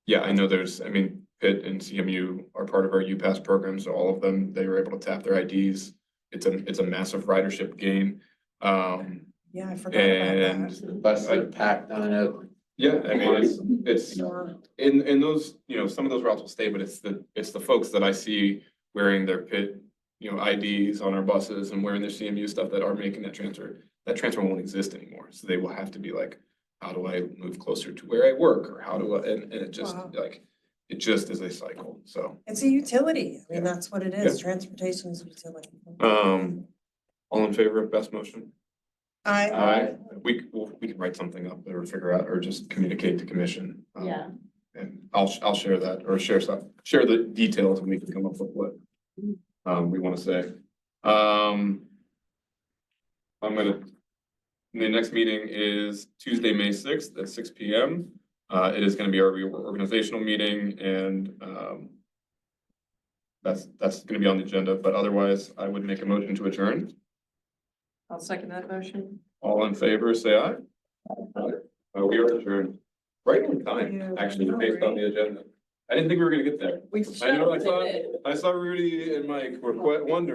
Yeah, I know Pitt and CMU are part of our UPass program, so all of them, they were able to tap their IDs. It's a massive ridership gain. Yeah, I forgot about that. The buses are packed on it. Yeah, I mean, it's in those, some of those routes will stay, but it's the folks that I see wearing their Pitt, IDs on our buses and wearing their CMU stuff that are making that transfer. That transfer won't exist anymore, so they will have to be like, how do I move closer to where I work, or how do I, and it just it just is a cycle, so. It's a utility, I mean, that's what it is, Yeah. Transportation is a utility. All in favor of best motion? I We can write something up or figure out, or just communicate to commission. Yeah. And I'll share that, or share the details, and we can come up with what we want to say. The next meeting is Tuesday, May 6th at 6 p.m. It is going to be our organizational meeting, and that's going to be on the agenda, but otherwise I would make a motion to adjourn. I'll second that motion. All in favor, say aye. We are adjourned. Right on time, actually, based on the agenda. I didn't think we were gonna get there. I know, I saw Rudy and Mike were quite wondering.